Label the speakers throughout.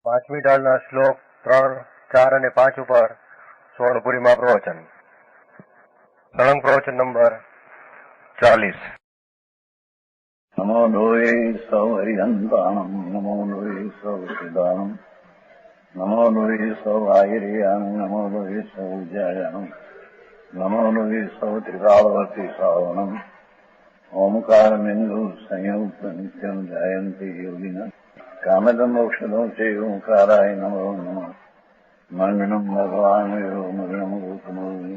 Speaker 1: પાંચમી ડાળના શ્લોક 3, 4 અને 5 ઉપર સ્વર્ણપુરીમાં પ્રવચન. સળંગ પ્રવચન નંબર 40.
Speaker 2: નમો લોહે સૌ હરિહંતાણમ, નમો લોહે સૌ સિદાનમ, નમો લોહે સૌ આયર્યાણમ, નમો લોહે સૌ ઉજાયાણમ, નમો લોહે સૌ ત્રિકાળવતી શ્રાવણમ, ઓમકારમેન્દુ સંયુક્ત નિત્યમ જાયંતી યોગિના કામદમ મોક્ષદમ સે ઓંકારાય નમો નમઃ. મંગળમ ભગવાન મંગળમ ગૌતમોની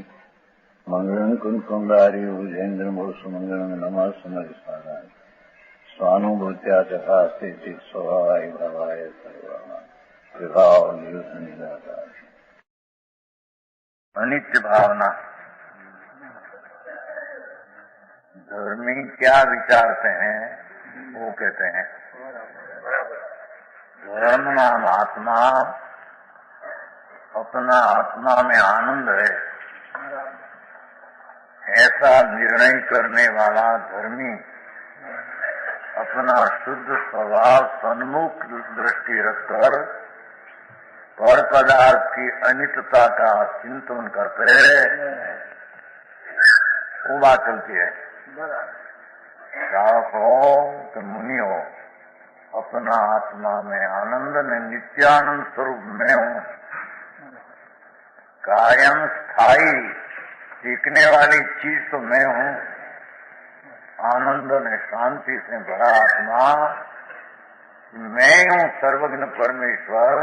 Speaker 2: મંગળમ કુંકુંડાર્યો જૈન્દ્રમોષ મંગળમ નમઃ સમરિસ્મરાય સ્વાનુભૂત્યા ચકાસ્તે ચિત સ્વભાવાય ભાવાય સર્વમાં વિભાવ નિદાતા. अनित्य भावना. धर्मी क्या विचारते हैं वो कहते हैं धर्म नाम आत्मा, अपना आत्मा में आनंद है ऐसा निर्णय करने वाला धर्मी अपना शुद्ध स्वभाव सन्मुख दृष्टि रखकर पर पदार्थ की अनित्यता का चिंतन करते हैं. वो बात चलती है. श्रावक हो तो मुनि हो, अपना आत्मा में आनंद में नित्यानंद स्वरूप में हूँ. कायम स्थायी टिकने वाली चीज तो मैं हूँ. आनंद में शांति से भरा आत्मा मैं हूँ. सर्वज्ञ परमेश्वर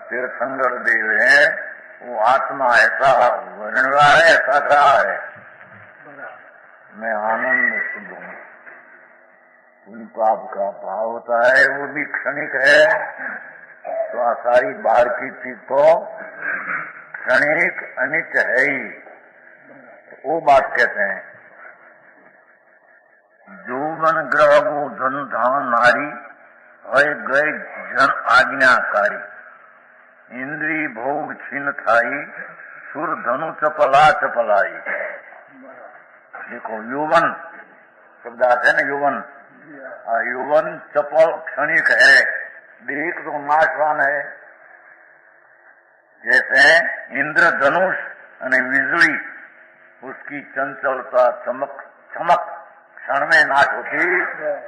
Speaker 2: तीर्थंकर देव है. वो आत्मा ऐसा वर्णन रहा है, ऐसा कहा है. मैं आनंद शुद्ध हूँ. उन पाप का भाव होता है वो भी क्षणिक है. तो आ सारी बाहर की चीज तो क्षणिक अनित्य है ही. वो बात कहते हैं जोवन ग्रह गो धन धान नारी है गए जन आज्ञाकारी. इंद्री भोग छीन थाई सुर धनु चपला चपलाई. देखो यौवन शब्द आते है ना, यौवन. यौवन चपल क्षणिक है. देख तो नाशवान है. जैसे इंद्र धनुष અને વીજળી उसकी चंचलता चमक क्षण में नाश होती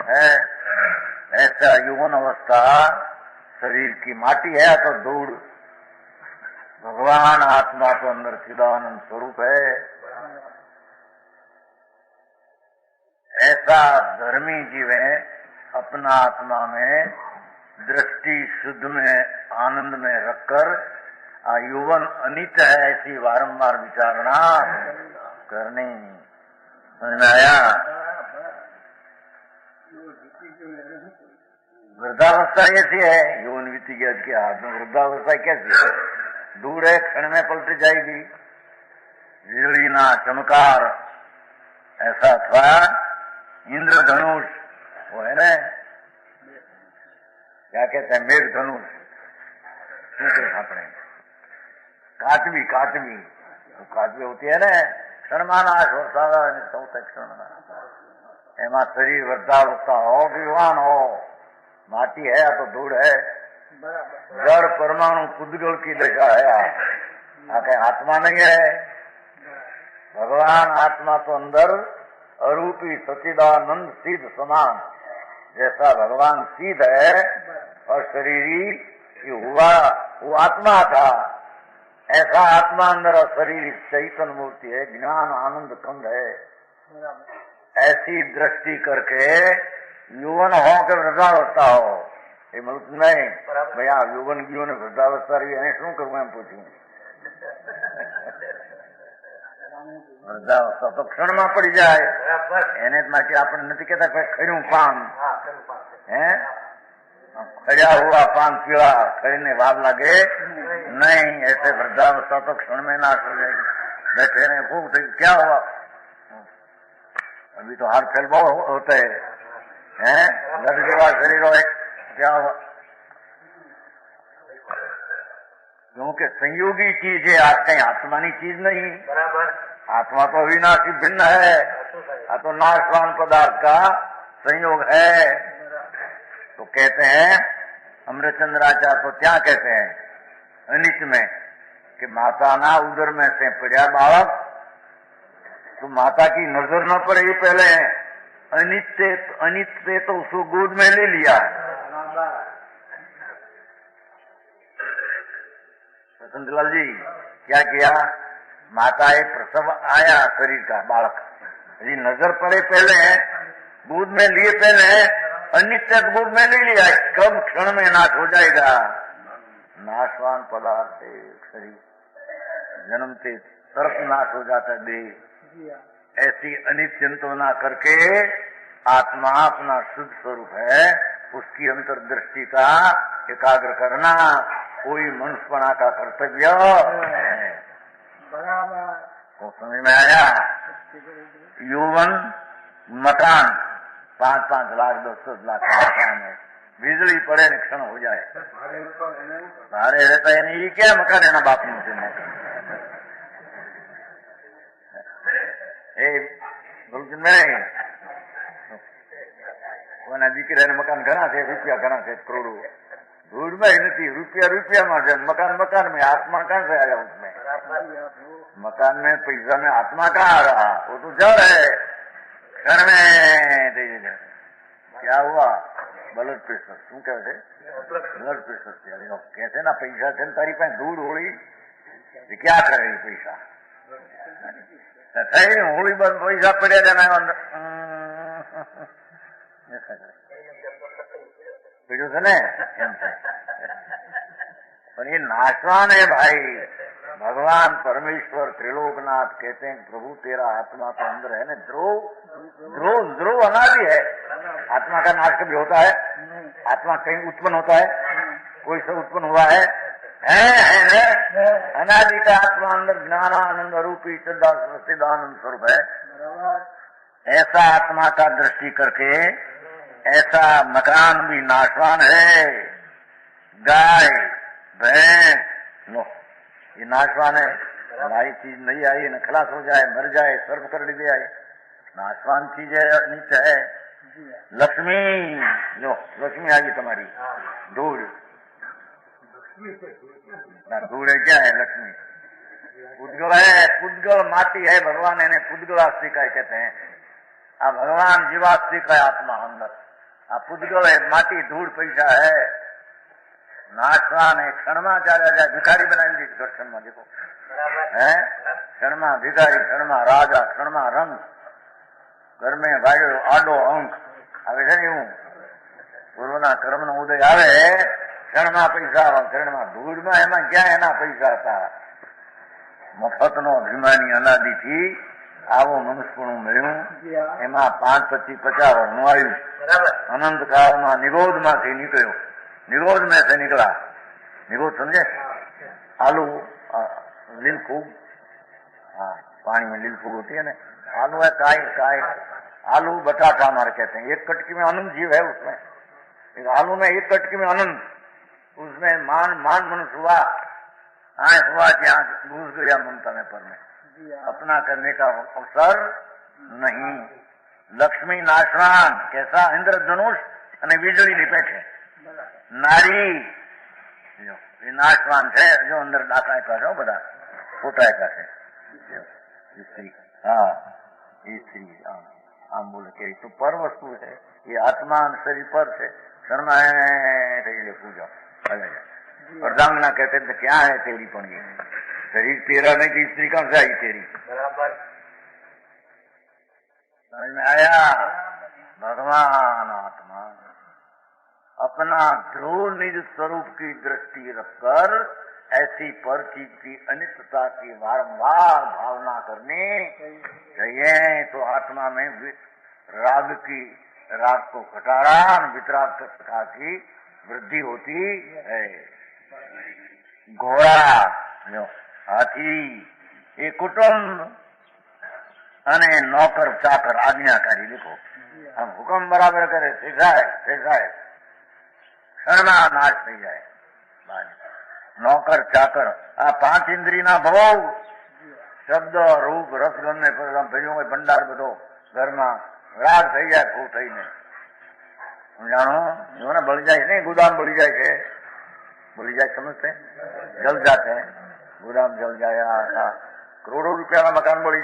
Speaker 2: है. ऐसा यौवन अवस्था शरीर की माटी है तो धूड़. भगवान आत्मा तो अंदर चिदानंद स्वरूप है. ऐसा धर्मी जीव है अपना आत्मा में दृष्टि शुद्ध में आनंद में रखकर यौवन अनित्य है ऐसी बारंबार विचारणा करनी. समझ में आया? वृद्धावस्था कैसी है? यौवन बीती गया के हाथ में. वृद्धावस्था कैसी है? दूर है, क्षण में पलट जाएगी. वीजળી ना चमकार ऐसा था. इंद्र धनुष वो है ना, क्या कहते हैं, मेघ धनुष. अपने काचवी तो काचवी होती है ना, क्षणમાં નાશ વરસાદ અને સૌથી ક્ષણમાં. એમાં શરીર વૃદ્ધાવસ્થા हो विवान हो, माटी है तो धूड़ है. जड़ परमाणु कुदगल की दशा है. आके आत्मा नहीं है. भगवान आत्मा तो अंदर अरूपी सच्चिदानंद सिद्ध समान. जैसा भगवान सिद्ध है और शरीरी हुआ वो आत्मा था, ऐसा आत्मा अंदर और शरीर चैतन्य मूर्ति है. ज्ञान आनंद कंद है. ऐसी दृष्टि करके यौवन हो के वृद्धावस्था हो ये मतलब नहीं. भैया यौवन गयो ने वृद्धावस्था रही है शू करूँ एम पूछू. વૃદ્ધાવસ્થા તો ક્ષણમાં પડી જાય. એને માટે આપણે નથી કહેતા ખર્યું પાન હે खड़ा हुआ पान पीला खरीने वाद लगे नहीं. ऐसे वृद्धावस्था तो क्षण में नाश हो जाएगी. बैठे रहे खूब क्या हुआ? अभी तो हाथ फैल बहुत होते हैं. लड़ गया शरीर हो क्या हुआ? क्योंकि संयोगी चीज है. आज कहीं आत्मानी चीज नहीं. बराबर. आत्मा तो अविनाशी भिन्न है. तो नाशवान पदार्थ का संयोग है. तो कहते हैं अमृतचंद्राचार्य तो क्या कहते हैं अनिच में कि माता ना उदर में से पड़ा बालक तो माता की नजर न पड़े ये पहले अनित से तो उसको गोद में ले लिया। वसंतलाल जी क्या किया, माता एक प्रसव आया शरीर का बालक यदि नजर पड़े पहले गोद में लिए पहले अनित्य गोद में ले लिया, कब क्षण में नाश हो जाएगा। नाशवान पदार्थ है शरीर, जन्म से तरफ नाश हो जाता है देह। ऐसी अनित्यंतो ना करके आत्मा अपना शुद्ध स्वरूप है, उसकी अंतर्दृष्टि का एकाग्र करना कोई मनुष्यपना का कर्तव्य है। तो समझ में आया। यौवन मकान 5-5 लाख 10-10 लाख का मकान है, बिजली पड़े न क्षण हो जाए, भाड़े रहता है नहीं, ये क्या मकान है ना बाप में કોના દીકરાને મકાન ઘણા છે, રૂપિયા ઘણા છે, કરોડો दूर में ही नहीं, रुपया में मकान में आत्मा कहाँ से आया उसमें, मकान में पैसा में आत्मा कहाँ आ रहा, वो तो जड़ है। घर में क्या हुआ, ब्लड प्रेशर શું કહે છે, ब्लड प्रेशर कहते ना पैसा છે તારી પાસે ધૂળ હોળી क्या करे पैसा હોળી બંધ पैसा પડ્યા पीड़ो से ने पर ये नाशवान है भाई। भगवान परमेश्वर त्रिलोकनाथ कहते हैं प्रभु तेरा आत्मा तो अंदर है ना, ध्रुव अनादि है। आत्मा का नाश कभी होता है, आत्मा कहीं उत्पन्न होता है, कोई से उत्पन्न हुआ है अनादि का आत्मा अंदर ज्ञानानंद रूपी सच्चिदानंद स्वरूप है। ऐसा आत्मा का दृष्टि करके ऐसा मकान भी नाशवान है। गाय भैंस लो ये नाशवान है, हमारी चीज नहीं आई न खलास हो जाए, मर जाए, सर्व कर ली जाए, नाशवान चीज है, नीच है। लक्ष्मी लो, लक्ष्मी आ गई तुम्हारी, धूल ना, धूल है क्या है लक्ष्मी, पुद्गल है, पुद्गल माटी है, भगवान इन्हें पुद्गलास्त्री का कहते हैं। अब भगवान जीवास्त्री का आत्मा अंदर, अब पुद्गल है, माटी धूल पैसा है, नाशवान है। क्षण में चाले जाए, भिखारी बनाई दी दर्शन में देखो है, क्षण में भिखारी, क्षण में राजा, क्षण में रंग, घर में भाई आडो अंक આવે છે ને એવું પૂર્વના કર્મનો ઉદય આવે, ક્ષણમાં પૈસા આવે, ક્ષણમાં ધૂળમાં એમાં ક્યાં એના પૈસા હતા। મફતનો અભિમાની અનાદિથી આવો મનુષ્યપણું મળ્યું, એમાં 5, 25, 50 વર્ષનું આવ્યું, અનંત કાળમાં નિરોધમાંથી નીકળ્યો, निरोध में से निकला। निरोध समझे, आलू लील फूग, हाँ पानी में लील फूग होती है ना, आलू है काय आलू बटाटा हमारे कहते हैं। एक कटकी में अनंत जीव है, उसमें एक आलू में एक कटकी में अनंत, उसमें मान मनुष्य हुआ, आए हुआ कि घुस गया ममता में पर में, अपना करने का अवसर नहीं। लक्ष्मी नाशवान कैसा, इंद्रधनुष અને વીજળી ની પેઠે નારી નાશવાન છે, જો અંદર ડાકા છો બધા ફોટા છે स्त्री, हाँ ये स्त्री आम बोले के तो पर वस्तु है, ये आत्मा शरीर पर है। शर्मा है पूजा अर्धांगना कहते थे क्या है तेरी, पण ये शरीर तेरा नहीं कि स्त्री कहाँ से आई तेरी, समझ में आया। भगवान आत्मा अपना ध्रुव निज स्वरूप की दृष्टि रखकर ऐसी पर चीज की अनित्यता की बारंबार भावना करनी चाहिए, तो आत्मा में राग को घटाड़ा, वितराग की वृद्धि होती है। घोड़ा हाथी ये कुटुंब अने नौकर चाकर आज्ञाकारी, देखो हम हुक्म बराबर करे है क्षण नाश थी जाए। नौकर चाकर आ 5 इंद्री ना भोग, शब्द रूप रसगंध ने भेजो भंडार बधो घर में राग थी जाए, खूब थी नहीं जानो जो ना बड़ी जाए नहीं, गोदाम बड़ी जाए के बड़ी जाए समझते हैं, जल जाते हैं, गोदाम जल जाए, करोड़ों रुपया का मकान बढ़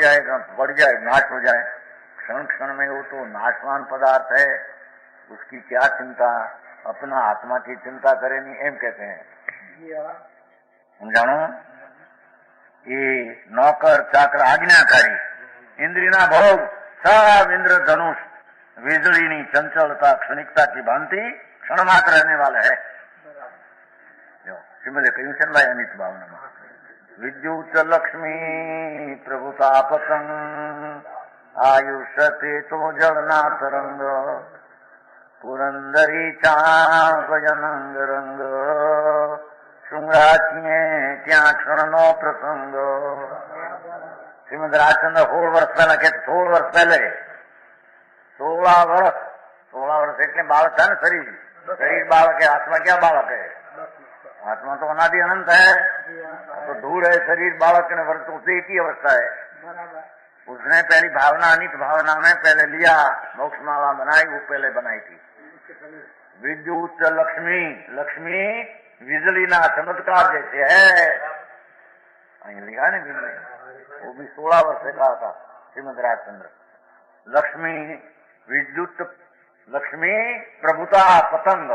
Speaker 2: जाए, नाश हो जाए, क्षण क्षण में वो तो नाशवान पदार्थ है, उसकी क्या चिंता, अपना आत्मा की चिंता करे नहीं, एम कहते हैं। जानो ये नौकर चाकर आज्ञाकारी इंद्रियना भोग सब इंद्रधनुष વીજળીની ચંચળતા ક્ષણિકતા की भांति क्षण मात्र रहने वाला है। श्रीमदे કહ્યું છે ને ભાઈ અનિત ભાવનામાં, વિદ્યુત લક્ષ્મી પ્રભુતા પતંગ આયુષ તો જળના તરંગ પુરંદરી ચાપ જનંગ રંગ શૃંગાચીએ ત્યાં ક્ષણનો પ્રસંગ। શ્રીમદ રાજચંદ્ર 16 વર્ષ પહેલા કે 16 વર્ષ પહેલે 16 વર્ષ એટલે બાળક था ना, शरीर बालक है, आत्मा क्या बालक है? आत्मा तो अनादि अनंत है, तो धूल है, शरीर बालक ने वर्ष उसे एक ही अवस्था है। उसने पहली भावना अनित भावना में पहले लिया, मोक्ष माला बनाई, वो पहले बनाई थी। विद्युत लक्ष्मी, लक्ष्मी बिजली ना चमत्कार जैसे है, लिखा ने बिजली, वो भी 16 वर्ष से कहा था श्रीमद राजचंद्र। लक्ष्मी विद्युत लक्ष्मी प्रभुता पतंग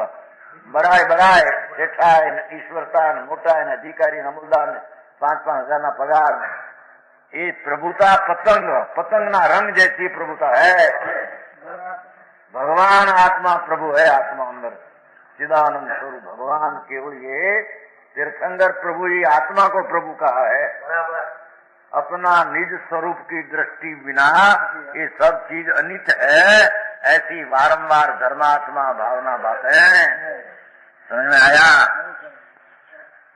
Speaker 2: बराए सेठाय ईश्वरता मोटा ने अधिकारी अमूलदार ने 5-5 हजार ना पगार ने, ये प्रभुता पतंग ना रंग जैसी प्रभुता है। भगवान आत्मा प्रभु है, आत्मा अंदर चिदानंद स्वरूप भगवान केवल ये तीर्थंकर प्रभु ही आत्मा को प्रभु कहा है। अपना निज स्वरूप की दृष्टि बिना ये सब चीज अनित है, ऐसी बारंबार धर्मात्मा भावना बातें समझ में आया।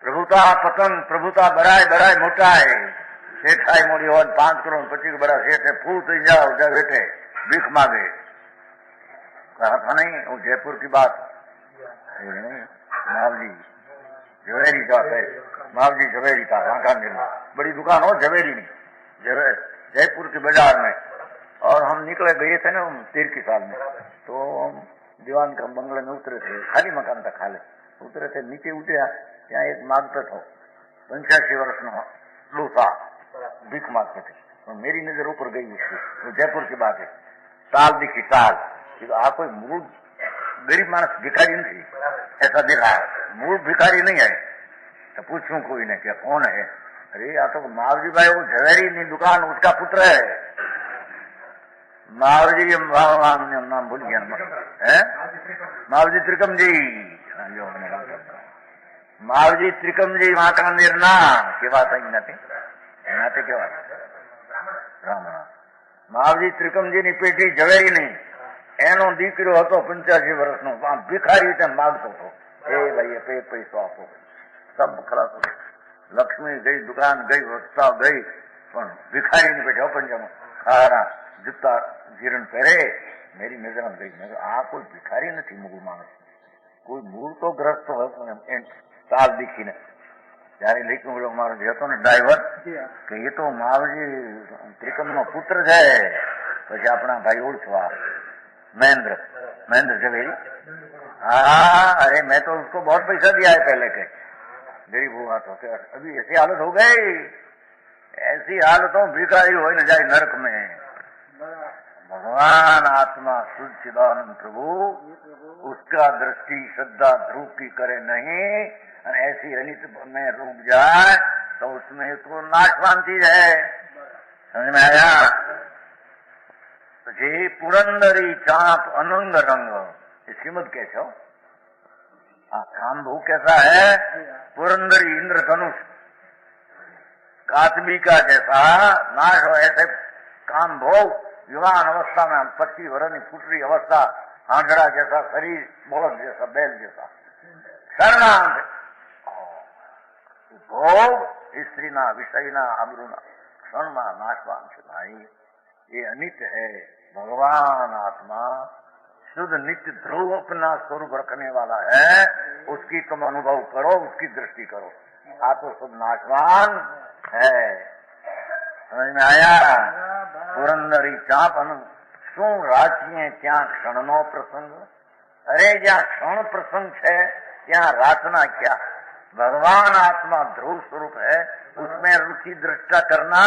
Speaker 2: प्रभुता पतंग, प्रभुता बराए मोटा है, सेठाई मोड़ी हो 5 करोड़ 25 बड़ा सेठ है, फूल तो जाओ जब बैठे भीख मांगे, कहा था नहीं वो जयपुर की बात, मावजी झवेरी का है, मावजी झवेरी का कांकानेर में बड़ी दुकान हो, झवेरी नहीं जयपुर के बाजार में। और हम निकले गए थे ना 13 साल में, तो हम दीवान का बंगले में उतरे थे, खाली मकान था, खाली उतरे थे, नीचे उतरा ત્યાં એક मांगता था 85 वर्ष નો डोसा भीख मांगते थे, और मेरी नजर ऊपर गई उसकी, वो जयपुर की बात है, ताल दिखी ताल, आ कोई मूल गरीब मानस भिखारी नहीं, ऐसा देखा मूल भिखारी नहीं है। तो पूछूं कोई ने क्या कौन है? अरे या तो मावजी भाई वो झवेरी की दुकान उसका पुत्र है। मावजी नाम भूल गया है, मावजी त्रिकम जी, मावजी त्रिकम जी વાંકાનેર ના કેવા થઈ નથી નાતે કેવા રામ માવજી ત્રિકમજી ની પેટી ઝવેરી નહીં, એનો દીકરો હતો 85 વર્ષનો, ભિખારી રીતે માગતો હતો, એ ભાઈ પૈસો આપો, सब खराब हो गया। लक्ष्मी गई, दुकान गई, वस्ता गई, પણ ભિખારી ની પેટી पंजाब खारा जूता जीरण पहरे, मेरी नजर में गई, मैं आ कोई भिखारी नहीं, मूल मानस कोई मूल तो ग्रस्त हो ताल दिखी ने ત્યારે લેખું મારો જે હતો ને ડ્રાઈવર કે એ તો માવજી ત્રિકમ નો પુત્ર છે, પછી આપણા ભાઈ ઓળખવા महेंद्र झवेरी, हाँ अरे मैं तो उसको बहुत पैसा दिया है पहले के, गरीब हुआ तो क्या अभी ऐसी हालत हो गई, ऐसी हालतों भिखारी हो न जाए नरक में। भगवान आत्मा शुद्ध चिदानंद प्रभु उसका दृष्टि श्रद्धा ध्रुव की करे नहीं, ऐसी अनित में रूप जाए तो उसमें तो नाशवान चीज है, समझ में आया। जे पुरंदरी चाप अनंग रंग, श्रीमद कैसे हो कामभू कैसा है, पुरंदरी इंद्रधनुष कातबी का जैसा नाश हो, ऐसे कामभोग युवान अवस्था में 25 वर्ष की फुटरी अवस्था, आंधड़ा जैसा शरीर, बौद्ध जैसा, बैल जैसा शरणांत भोग स्त्री ना विषय ना अमरुना क्षण में नाशवान से भाई, ये अनित्य है। भगवान आत्मा शुद्ध नित्य ध्रुव अपना स्वरूप रखने वाला है, उसकी तुम अनुभव करो, उसकी दृष्टि करो, आप तो शुद्ध नाशवान है, समझ में आया। पुरंदरी चाप शू राचिए त्या क्षण नो प्रसंग, अरे જ્યાં ક્ષણ પ્રસંગ છે ત્યાં રાતના क्या? भगवान आत्मा ध्रुव स्वरूप है, उसमें रुचि दृष्टा करना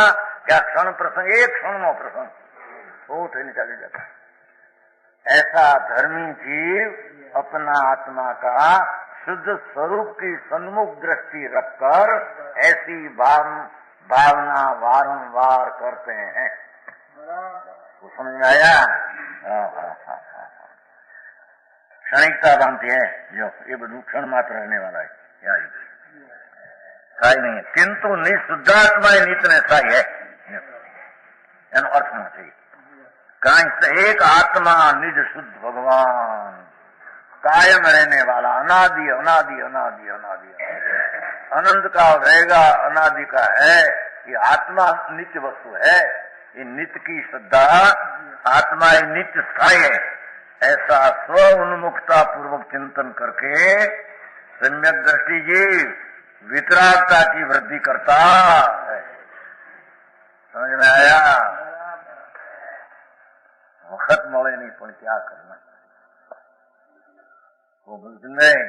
Speaker 2: क्या क्षण प्रसंग, एक क्षण नो प्रसंग वो थઈને ચાલી जाता है। ऐसा धर्मी जीव अपना आत्मा का शुद्ध स्वरूप की सन्मुख दृष्टि रखकर ऐसी भावना वारंवार करते हैं। वो समझ में आया? क्षणिकता बांधती है जो ये બધું क्षण मात्र रहने वाला है, કાઈ નહીં। किंतु निशुद्धात्मा नित्य स्थायी है, એનો અર્થ નથી। કારણ एक आत्मा निज शुद्ध भगवान कायम रहने वाला, अनादि अनादि अनादि अनादि अनंत का रहेगा, अनादि का है। ये आत्मा नित्य वस्तु है, ये नित्य की श्रद्धा, आत्मा ये नित्य स्थायी है, ऐसा स्व उन्मुखता पूर्वक चिंतन करके सम्यक दृष्टि जीव वितरागता की वृद्धि करता है। समझ में आया? वक्त મળે नहीं પણ क्या करना, वो बोलते नहीं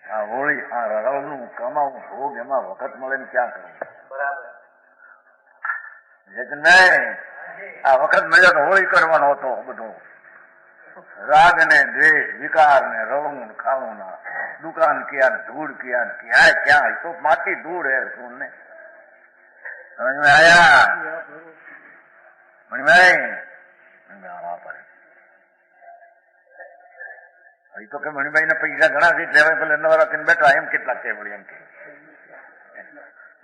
Speaker 2: आ होली आ रड़ू कमाऊ भोग एमा वक्त મળે ને क्या करूं, लेकिन नहीं आ वक्त મળ્યો તો હોળી કરવાનો હતો। બધું राग ने द्वेष विकार ने रवण खाऊ ना दुकान किया न धूड़ किया न क्या क्या, तो माटी धूड़ है सुनने। समझ में आया? समझ में आई? तो કે મણિભાઈ ના પૈસા ઘણા છે લેવાય, ભલે નવરા થઈને બેઠા એમ કેટલા છે વળી એમ કે,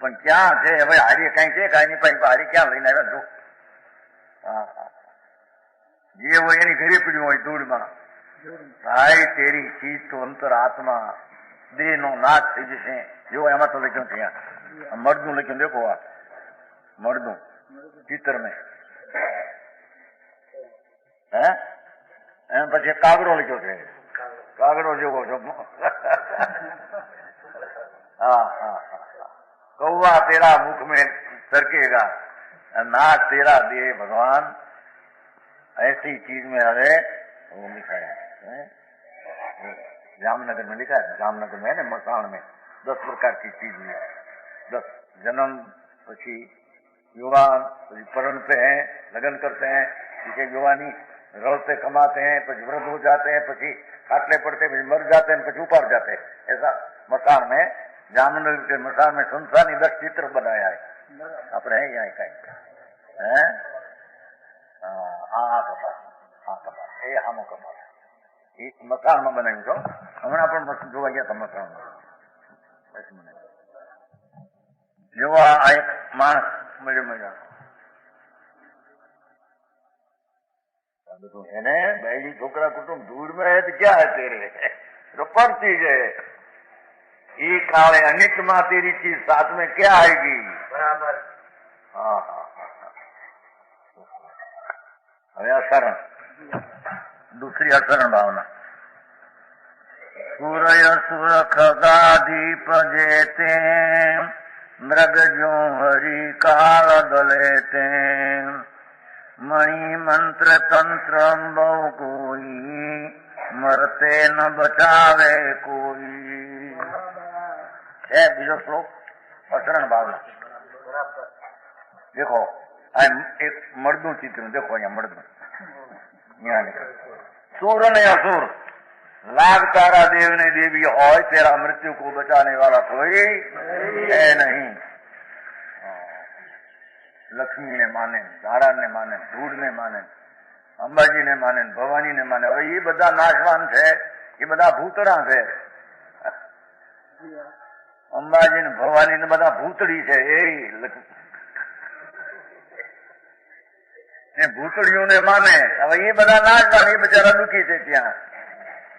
Speaker 2: પણ ક્યાં છે હવે હારી કઈ છે કાંઈ નહીં, પછી હારી ક્યાં લઈને આવ્યા જો। જે હોય એની ઘરે પીડ્યું હોય ધૂળમાં। ભાઈ તેરી ચીજ તો અંતર આત્मा દેહ નો નાશ થઈ જશે। જો એમાં તો લખ્યું છે, મરદું લખ્યું, દેખો આ મરદું ચિત્ર में હે એમ પછી કાગડો લખ્યો છે, કાગડો જેવો છો। हाँ हाँ कौवा तेरा मुख में सरकेगा, नाक तेरा दे भगवान, ऐसी चीज में है। वो लिखा है जामनगर में, लिखा है जामनगर में है ना, मसाण में 10 प्रकार की चीज में, 10 जन्म, પછી युवान, પછી परणते हैं, लगन करते हैं, पीछे युवानी रलते कमाते हैं, પછી वृद्ध हो जाते हैं, પછી खाटले पड़ते हैं, मर जाते हैं, પછી ऊपर जाते हैं। ऐसा मसाण में, जामनगर के मसाण में संसारनी 10 चित्र बनाया है। अपने है यहाँ कहीं है આ કપાસ, આ કપાસ એ આમો કપાસ એ મકાનમાં બનાવ્યું છો। હમણાં પણ મસ્ત જોવા ગયા હતા મકાનમાં। જેવો આ એક માણસ મળ્યો એને બેડી છોકરા કુટુંબ दूर में है तो क्या है तेरे, तो पर चीज है ये काले अनित माँ तेरी चीज साथ में क्या आएगी। बराबर। हाँ हाँ હવે અસરણ, दूसरी असरण भावना। सूर्य सुर खगादीप जेते मृग जो हरि काल दलेते मणि मंत्र तंत्र बहु कोई मरते न बचावे कोई। है बीजो श्लोक असरण भावना। देखो एक मर्दू चित्र देखो, यहाँ मर्दू सूर ने असुर लाग तारा देव ने देवी हो, तेरा मृत्यु को बचाने वाला कोई है नहीं। लक्ष्मी ने माने, नारायण ने माने, धूड़ ने माने, अंबाजी ने माने, भवानी ने माने। હવે ये બધા નાશવાન છે, ये બધા ભૂતડા છે। અંબાજી ને ભવાની ને બધા ભૂતડી છે। એ ભૂતડીઓને માને। હવે એ બધા નાશવાન, એ બચારા દુખી છે ત્યાં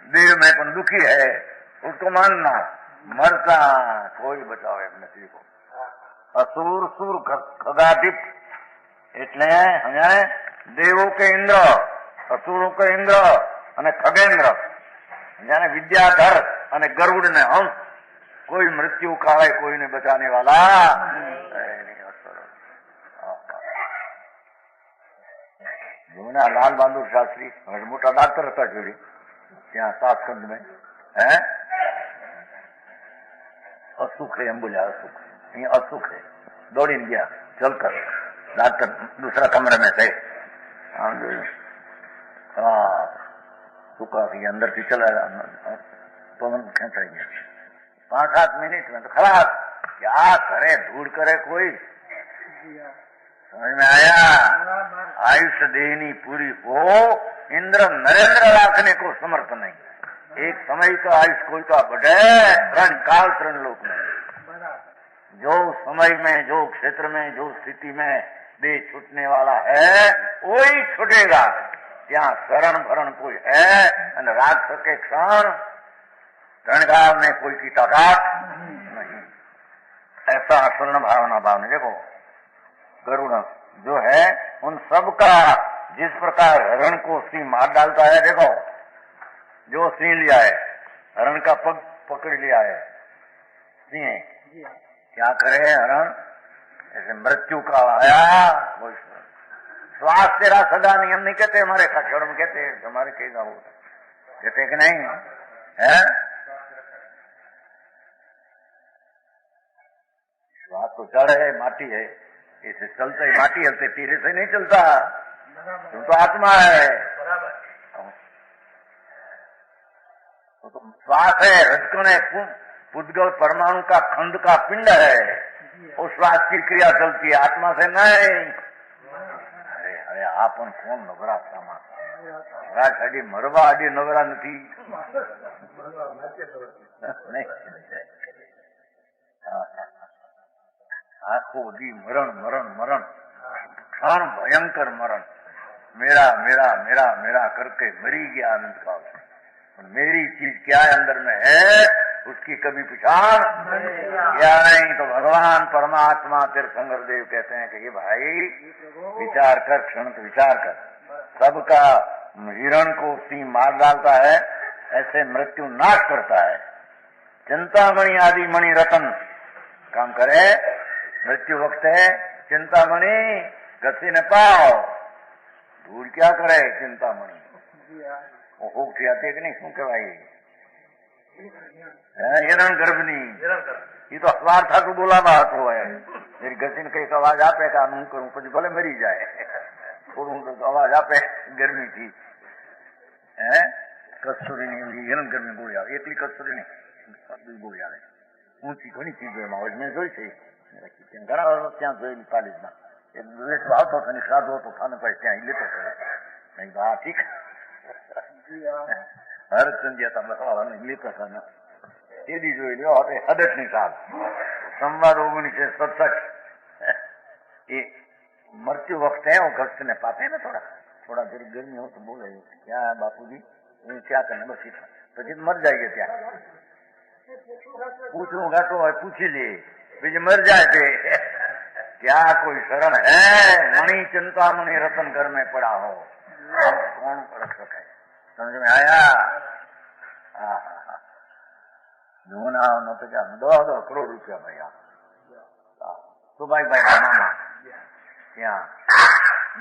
Speaker 2: देह में પણ दुखी है, उसको मानना, मरता कोई बचाव એમ નથી। असुर सुर खगादीप એટલે અહીંયા દેવો કે ઇન્દ્ર, અસુરો કે ઇન્દ્ર અને ખગેન્દ્ર, જાણે વિદ્યાધર અને ગરુડ ને હંસ, કોઈ મૃત્યુ કાળે કોઈને બચાવને વાલા લાલ બહાદુર શાસ્ત્રી મોટા ડાક્ટર હતા જોડે, ત્યાં સાતખંડ में है असुख है, हम बोले असुख, ये असुख है। दौड़ी गया चलकर, डॉक्टर दूसरा कमरे में थे, सुखा के अंदर से चला पवन खेच गया 5-7 मिनट में तो खलास। क्या करे, ढूंढ करे कोई, समझ में आया। आयुष देनी पूरी हो, इंद्र नरेंद्र रखने को समर्थ नहीं। एक समय का आयुष कोई का बढ़े, 3 काल 3 लोक में। जो समय में, जो क्षेत्र में, जो स्थिति में देह छूटने वाला है वही छूटेगा। ત્યાં શરણ ભરણ કોઈ है અને રાખ सके क्षण, 3 काल में कोई की ताकत नहीं। ऐसा शरण भावना भावना देखो, गरुड़ जो है उन सब का जिस प्रकार हरण को सिंह मार डालता है, देखो जो सिंह लिया है, हरण का पग पकड़ लिया है सिंह, क्या करे हरण, ऐसे मृत्यु का आया। श्वास तेरा सदा नहीं, हम नहीं कहते, हमारे खचड़ में कहते, हमारे कहेगा वो कहते कि नहीं है। श्वास तो जड़ है, माटी है, इसे चलते ही माटी हलते, तेरे से नहीं चलता, तुम तो आत्मा है। तो श्वास है, रजकण है, पुद्गल परमाणु का खंड का पिंड है, उस श्वास की क्रिया चलती है, आत्मा से नहीं। अरे आपन कौन नवरा सामा साड़ी मरवा आडी नवरा नहीं आखो दी मरण मरण मरण, क्षण भयंकर मरण, मेरा मेरा मेरा मेरा करके मरी गया आनंद का। मेरी चीज क्या अंदर में है उसकी कभी पहचान क्या नहीं। तो भगवान परमात्मा तीर्थंकर देव कहते हैं कि ये भाई विचार कर, क्षण तो विचार कर, सबका हिरण को सिंह मार डालता है, ऐसे मृत्यु नाश करता है। चिंतामणि आदि मणि रतन काम करे, मृत्यु वक्त है चिंतामणि गति न पाओ, धूल क्या करे चिंतामणि, वो होती आती है कि नहीं, શું કહેવાય हिरण गर्भनी, ये तो अखबार था तो बोलावा હતો है। मेरी गति ने कई आवाज आपे का હું કરું, પછી ભલે મરી જાય, થોડું તો અવાજ આપે, ગરમી થી હે કસ્તુરી ની हिरण गर्मी गोली આવે, એકલી કસ્તુરી નહીં, गोली આવે ઊંચી ઘણી ચીજો એમાં હોય, મેં જોઈ છે ઘણા વર્ષ ત્યાં જોયેલી કોલેજમાં, એ દેશ આવતો હતો ને ખાધો હતો ખાને પછી ત્યાં લેતો હતો, નહીં હા ઠીક હરચંદ્યા તમે લેતા હતા ને તેડી જોઈ લ્યો આપણે 68ની સાલ સંવાદ 1967 એ मृत्यु वक्त है, वो घट ने पाते हैं ना, थोड़ा थोड़ा देर गर्मी हो तो बोले क्या बापू जी क्या करना, बस પછી मर जाएगी, क्या पूछूंगा तो पूछी लिए बीजे मर जाए थे। क्या कोई शरण है, मणि चिंता मणि रतन घर में पड़ा हो, कौन रख सके, समझ में आया। जूना न तो क्या 2 करोड़ रुपया भैया तो भाई मामा यहाँ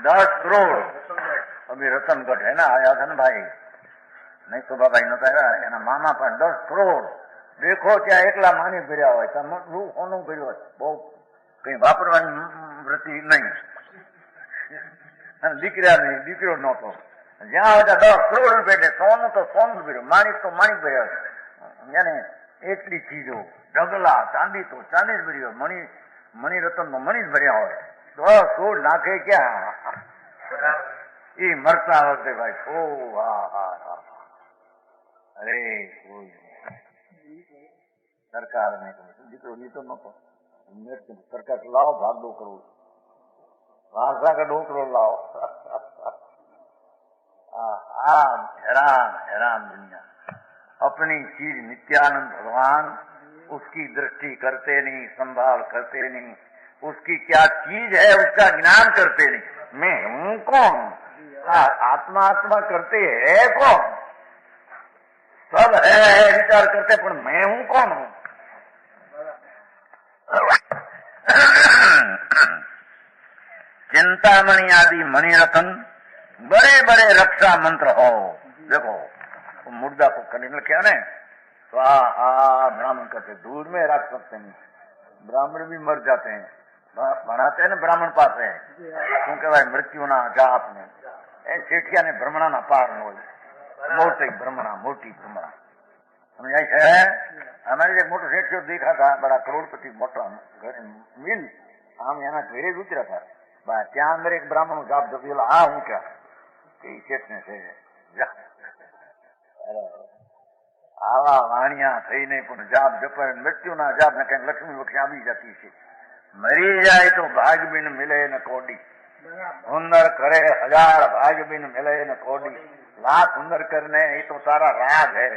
Speaker 2: 10 करोड़ अभी रतनगढ़ है ना, आया था ना भाई, नहीं तो भाई नता है मामा पर 10 करोड़ देखो क्या एकला मानी भर्या हो, होनु भर्यो बहुत कहीं वापरवानी वृत्ति नहीं, दीकरा नहीं, दीकरो नतो, ज्યાં બધા 10 કરોડ રૂપિયા, સોનું તો સોનું ભર્યું, માણિક તો માણિક ભર્યો, यानी એટલી ચીજો, ઢગલા ચાંદી તો ચાંદી જ ભર્યો, મણિ રતન નો મણિ જ ભર્યા હોય, 10 કરોડ નાખે क्या એ મરતા વખતે ભાઈ, ओ वाह वाह, अरे सरकार ने દીકરો લીધો નતો, सरकार लाओ भाग 2 करोड़, भाषा का 2 करोड़ लाओ। हैरान हैरान दुनिया, अपनी चीज नित्यानंद भगवान उसकी दृष्टि करते नहीं, संभाल करते नहीं, उसकी क्या चीज है उसका ज्ञान करते नहीं। मैं हूं कौन, आत्मा आत्मा करते है कौन, सब है विचार करते, पर मैं हूं कौन हूं। चिंतामणि आदि मणिरत्न बड़े बड़े रक्षा मंत्र हो, देखो वो मुर्दा को करने क्या ने स्वाहा ब्राह्मण कहते दूध में रख सकते नहीं, ब्राह्मण भी मर जाते हैं, बनाते हैं ना ब्राह्मण पास है क्योंकि भाई मृत्यु ना जाप ने सेठिया ने ब्रह्मणा ना पार नो मोटी ब्रह्मणा समझाई है। हमारे एक मोटो सेठ देखा था, बड़ा करोड़पति मोटा मिल आम यहाँ घेरे જ ઉતર્યા था, ત્યાં અંદર એક બ્રાહ્મણ જાપ જપેલો આ હું ક્યાં સેઠ ને છે આવા વાણિયા થઈને પણ જાપ જપ મૃત્યુના જાપ ને કઈ લક્ષ્મી વક્ષી આવી જતી છે, મરી જાય તો ભાગ બિન મિલે ન કોડી, હુનર करे 1000 भाग बिन मिले न कोडी, लाख हुनर करने ये तो सारा राग है,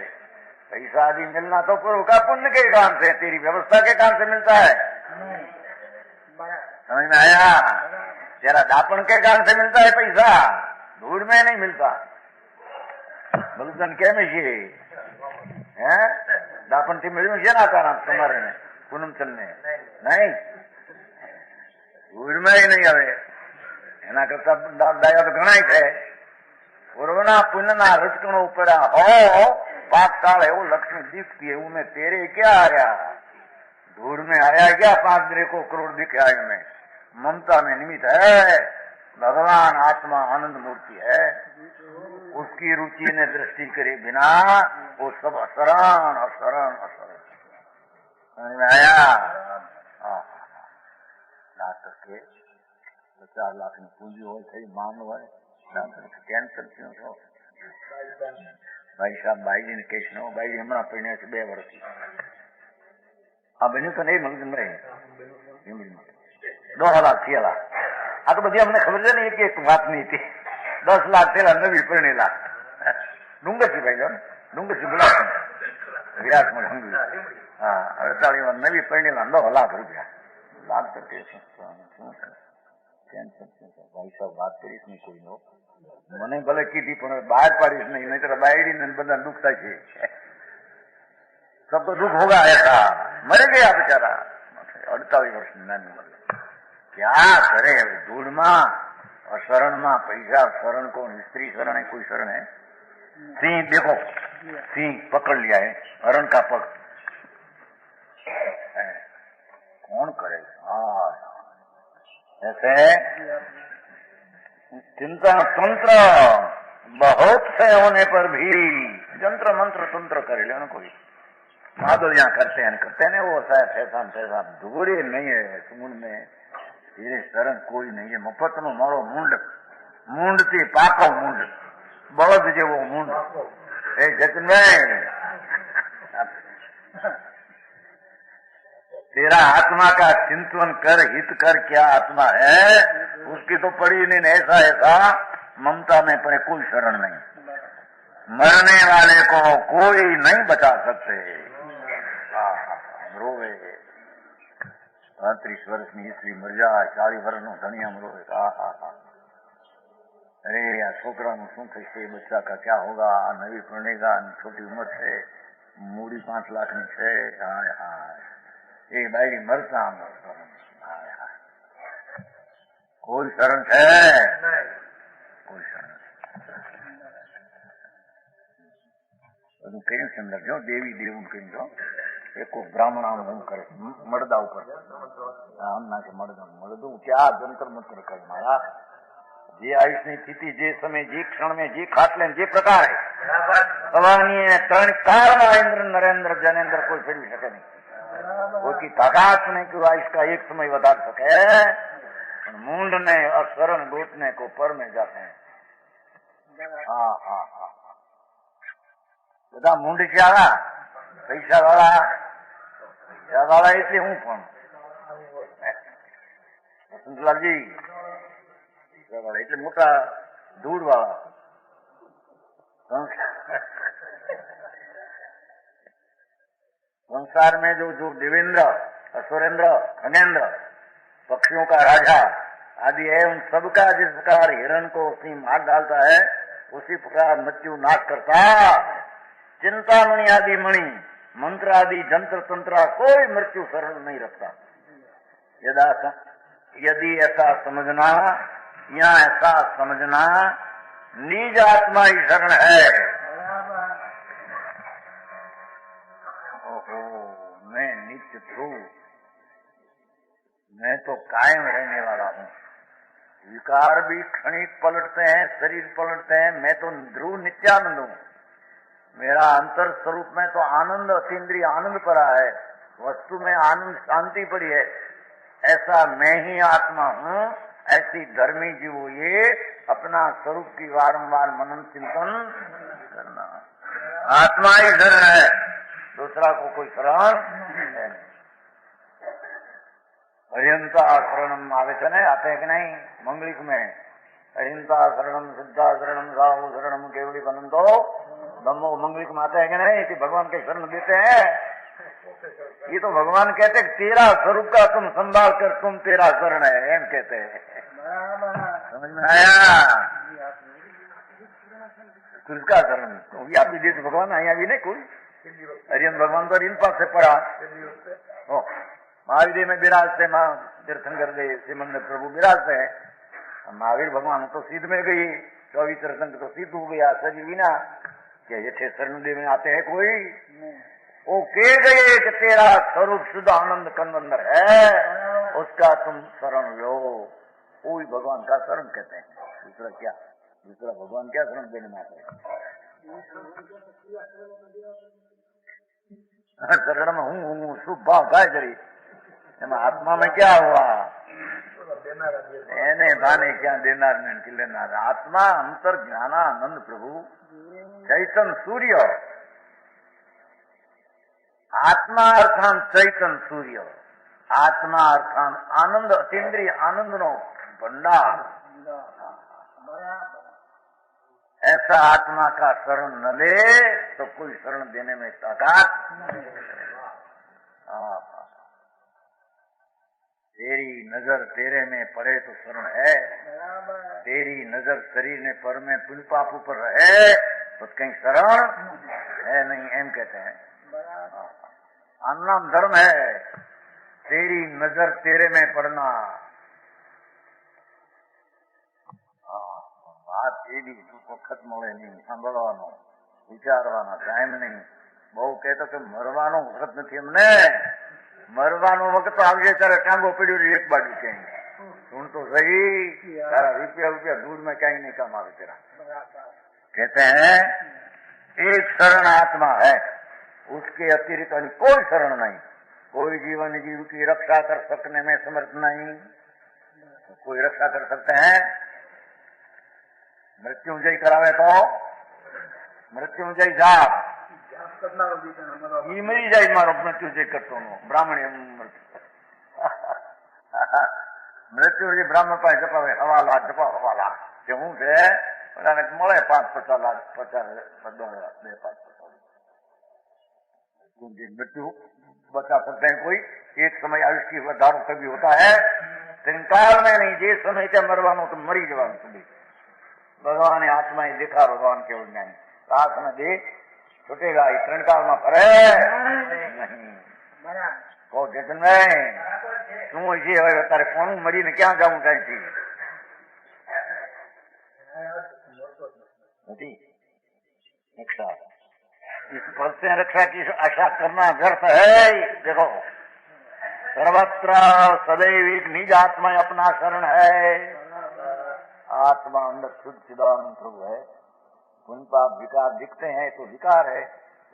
Speaker 2: पैसा आदि मिलना तो पूर्व का पुण्य के काम से, तेरी व्यवस्था के काम से मिलता है, समझ में आया? तेरा दापन के काम से मिलता है पैसा, धूड़ में नहीं मिलता। बलूदन क्या में है दापन थी मिलू છે ના તારા તમારે પૂનમ ચલને નહીં ધૂળ में ही नहीं આવે, એના કરતા દાયા તો ઘણા છે। પૂર્વના પુણ્યના રચકણો ઉપર हो पाककाल है वो लक्ष्मी दिखती है, उनमें तेरे क्या आया, धूड़ में आया क्या 5 को करोड़ दिखे आयु में, ममता में निमित्त है, भगवान आत्मा आनंद मूर्ति है, उसकी रुचि ने दृष्टि करे बिना वो सब असरण असरण असरण, समझ में आया? डॉक्टर के 4 लाख ની પૂંજી હોય થઈ માન હોય ડॉक्टर કેન્સર થયું છો ભાઈ સાહેબ ભાઈજી ને કેસ નો ભાઈજી હમણાં પીને 2 વર્ષથી આ બન્યું તો નહીં મગજમાં રહે 2 લાખ થયેલા, આ તો બધી અમને ખબર છે ને એક વાત નહીં હતી, 10 લાખ થયેલા નવી પરણેલા ડુંગરથી ભાઈ જો ડુંગરથી બોલા વિરાટમાં હંગી હા 48 નવી પરણેલા 9 લાખ રૂપિયા લાખ તો कैंसर भाई साहब बात करीश नहीं कोई नो મને ભલે કીધી પણ બહાર પાડીશ નહીં, નહીતર બાયડી ને બધા દુખતા છે, सबको दुख होगा ऐसा, मर गया बेचारा 48 वर्ष नानी उम्र, क्या करे धूल में और शरण में पैसा शरण कौन, स्त्री शरण है कोई शरण है, सिंह देखो सिंह पकड़ लिया है हरण का पग, कौन करे ऐसे चिंतन तंत्र बहुत से होने पर भी जंत्र मंत्र तंत्र कर ले कोई माधव यहाँ करते हैं वो फैसा धूरे नहीं है समुद्र में धीरे शरण कोई नहीं है, मफत नो मारो मुंड मुंड थी पाको मुंड बळद जेवो मुंड ए जतन में तेरा आत्मा का चिंतन कर हित कर, क्या आत्मा है उसकी तो पड़ी नहीं, ऐसा ऐसा ममता में पड़े कोई शरण नहीं, मरने वाले को कोई नहीं बचा सकते, रोवे 35 वर्ष की स्त्री मर जाए 40 वर्ष नो धनिया में रोवे, अरे यार छोकरा नु शू थशे, बच्चा का क्या होगा, नवी परणेगा छोटी उम्र है, मूडी 5 लाख ની છે, हाय हाय એ બાયડી મરતા કોઈ શરણ છે કોઈ શરણ બધું કઈ સમજો દેવી દેવું કહી એક બ્રાહ્મણ આમ હું કરે મળદા ઉપર આમ નાખે મળદું ક્યાં જંતર મંત્ર કરે મારા જે આયુષની સ્થિતિ જે સમય જે ક્ષણ में જે ખાટલે જે પ્રકાર સવાની 3 કાળમાં ઇન્દ્ર નરેન્દ્ર જનેન્દ્ર કોઈ ફેરવી શકે નહીં, उसकी ताकत नहीं कि आयुष का एक समय बता सके, मुंड ने अक्षरण लूटने को पर में जाते हैं। हाँ हाँ हाँ બધા मुंड क्या पैसा वाला इसलिए हूँ पण वसंतलालजी पैसा वाला એટલે મોટા ધૂળ વાળા संसार में जो देवेंद्र असुरेंद्र खगेंद्र पक्षियों का राजा आदि है, उन सबका जिस प्रकार हिरण को उसकी मार डालता है उसी प्रकार मृत्यु नाश करता, चिंतामणि आदि मणि मंत्र आदि जंत्र तंत्र कोई मृत्यु शरण नहीं रखता, यदि ऐसा समझना या ऐसा समझना निज आत्मा ही शरण है, ओहो, मैं नित्य हूँ, मैं तो कायम रहने वाला हूँ। विकार भी क्षणिक पलटते हैं, शरीर पलटते हैं, मैं तो ध्रुव नित्यानंद हूँ। मेरा अंतर स्वरूप में तो आनंद, अतीन्द्रिय आनंद पड़ा है, वस्तु में आनंद शांति पड़ी है। ऐसा मैं ही आत्मा हूँ, ऐसी धर्मी जीवो ये अपना स्वरूप की वारंवार मनन चिंतन करना। आत्मा ही शरण है, दूसरा को कोई शरण है नहीं। अरिहंता शरणम आवेशन है, आते हैं कि नहीं मंगलिक में? अरिहंता शरणम, सिद्धा शरणम, साहु शरणम, केवली बनंतो धम्मो, मंगलिक में आते हैं कि नहीं कि भगवान के शरण देते हैं? ये तो भगवान कहते हैं तेरा स्वरूप का तुम संभाल कर, तुम तेरा शरण है, एम कहते हैं। समझ में आया? किसका शरण? तो व्यापी देश भगवान आया भी नहीं कोई। अरिहंत भगवान तो इन पास से पड़ा, महावीर में विराजते, माँ तीर्थंकर गए, श्रीमंद प्रभु विराजते हैं। महावीर भगवान तो सिद्ध में गई, 24 तीर्थंकर तो सिद्ध हो गया सजी बिना। क्या ये छह शरण देव में आते हैं कोई? वो कह गए कि तेरा स्वरूप शुद्ध आनंद कंदर है, उसका तुम शरण लो। वही भगवान का शरण कहते हैं, दूसरा क्या? दूसरा भगवान क्या शरण देने में आते हैं? शरण में हूँ शुभ भाव काय करी, आत्मा में क्या हुआ? एने बाने क्या देनार नहीं लेनार। आत्मा अंतर ज्ञानानंद प्रभु चैतन सूर्य, आत्मा अर्थान चैतन सूर्य, आत्मा अर्थान आनंद, अतीन्द्रिय आनंद नो भंडार। ऐसा आत्मा का शरण न ले तो कोई शरण देने में ताकत नहीं। तेरी नजर तेरे में पड़े तो शरण है, तेरी नजर शरीर ने पर में पुण्य पाप ऊपर रहे तो कहीं शरण है नहीं, एम कहते हैं। अन्नाम धर्म है, तेरी नजर तेरे में पड़ना। बात ये भी વખત મળે નહીં, સાંભળવાનો, વિચારવાનો ટાઈમ નહીં. બહુ કહેતો કે મરવાનો વખત નથી અમને. મરવાનો વખત તો આવશે ત્યારે ટાંગો પડ્યો એક બાજુ ક્યાંય. सुन तो सही, सारा रुपया दूध में कहीं नहीं काम आवे तेरा। कहते हैं एक शरण आत्मा है, उसके अतिरिक्त कोई शरण नहीं। कोई जीवन जीव की रक्षा कर सकने में समर्थ नहीं। कोई रक्षा कर सकते हैं? मृत्युंजय करावे तो मृत्युंजय जाप मरी जाए मारो मृत्युंजय करतो ब्राह्मण मृत्युंजय ब्राह्मण पास जपावे हवाला जपा हवाला हूँ છે મળે 5-50 લાખ 50 मृत्यु बचा सकते हैं कोई। एक समय आयुष की વધારો कभी होता है, त्रिकाल में नहीं। जे समय क्या मरवानो तो मरी जवान सुधी भगवान ने आत्मा ही देखा, भगवान के ज्ञानी साथ में दे छूटेगा ही त्रिकाल में फरे नहीं। કહો જતનભાઈ શું છે હવે તારે કોનું મરીને ક્યાં જવું કઈ થી નથી रक्षा। इस पद से रक्षा की आशा करना व्यर्थ है। देखो सर्वत्र सदैव एक निज आत्मा अपना शरण है। आत्मा अंदर शुद्ध चिदानंद प्रभु है। पुण्य पाप विकार दिखते हैं तो विकार है,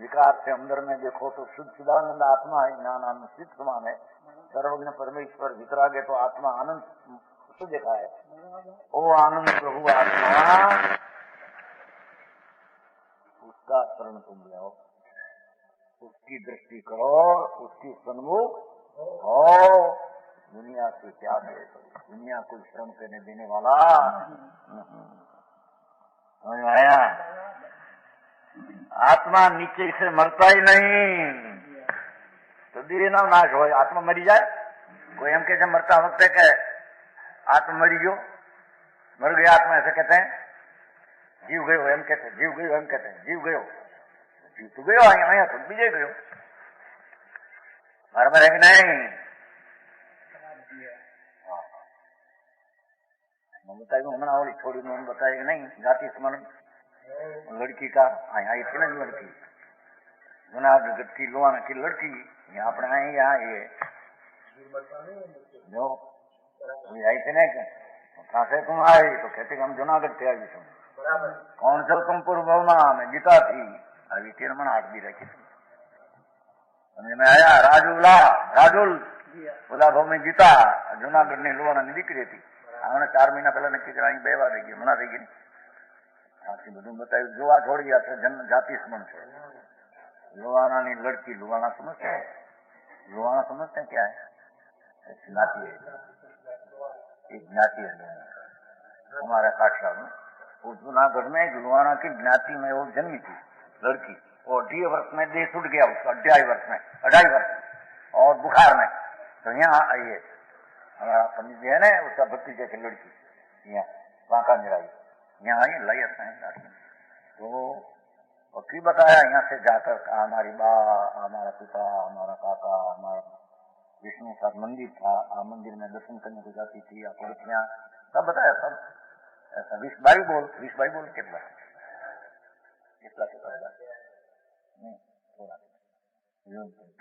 Speaker 2: विकार से अंदर में देखो तो शुद्ध चिदानंद आत्मा है, ज्ञानानंद सिद्ध समान है। सर्वज्ञ परमेश्वर वितरागे तो आत्मा आनंद से देखा है। ओ आनंद प्रभु आत्मा, उसका शरण तुम लो, उसकी दृष्टि करो, उसकी सन्मुख हो। दुनिया से क्या है? दुनिया कोई श्रम करने देने वाला समझ में आया? आत्मा नीचे से मरता ही नहीं तो धीरे ना नाश हो। आत्मा मरी जाए कोई हम कैसे मरता वक्त है क्या आत्मा मरी गयो मर गया आत्मा ऐसे कहते हैं। जीव गयो एम कहते हैं, जीव गयो एम कहते हैं। जीव गयो जीव तो गयो आया तो बीजे गयो बराबर है कि नहीं? बताएगा हमने और थोड़ी उन्होंने बताएगा नहीं। जाति स्मरण लड़की का आई थी ना लड़की जूनागढ़ की लुहाना की लड़की यहाँ अपने आए यहाँ ये जो आई थी ना कहाँ से तुम आई तो कहते हम जूनागढ़ से आई तुम कौन चल तुम पूर्व में गीता थी अभी 13 मन 8 भी रखी थी समझ में आया। राजुल बोला भाव में गीता जूनागढ़ ने लुहाना ની દીકરી હતી हमने 4 महीना पहला नक्की कराई 2 વાર રહી ગઈ મના થઈ ગઈ આથી બધું બતાવ્યું જોવા છોડી ગયા છે જન્મ જાતિ સ્મરણ છે लुहाना ની लड़की लुहाना समझते हैं लुहाना समझते हैं क्या है ज्ञाति है एक ज्ञाति है हमारे काठिया में उस जूनागढ़ में लुहाना की ज्ञाति में वो जन्मी थी लड़की और 2.5 वर्ष में देह छूट गया उसका 2.5 वर्ष और बुखार में तो यहाँ आई है हमारा पंडित जी है ना उसका भतीजे की लड़की यहाँ बांका निराई यहाँ आई लाई तो वकील बताया यहाँ से जाकर हमारी माँ हमारा पिता हमारा काका हमारा विष्णु का मंदिर था मंदिर में दर्शन करने को जाती थी पड़ोसियाँ सब बताया सब ऐसा 20 बाई बोल कितना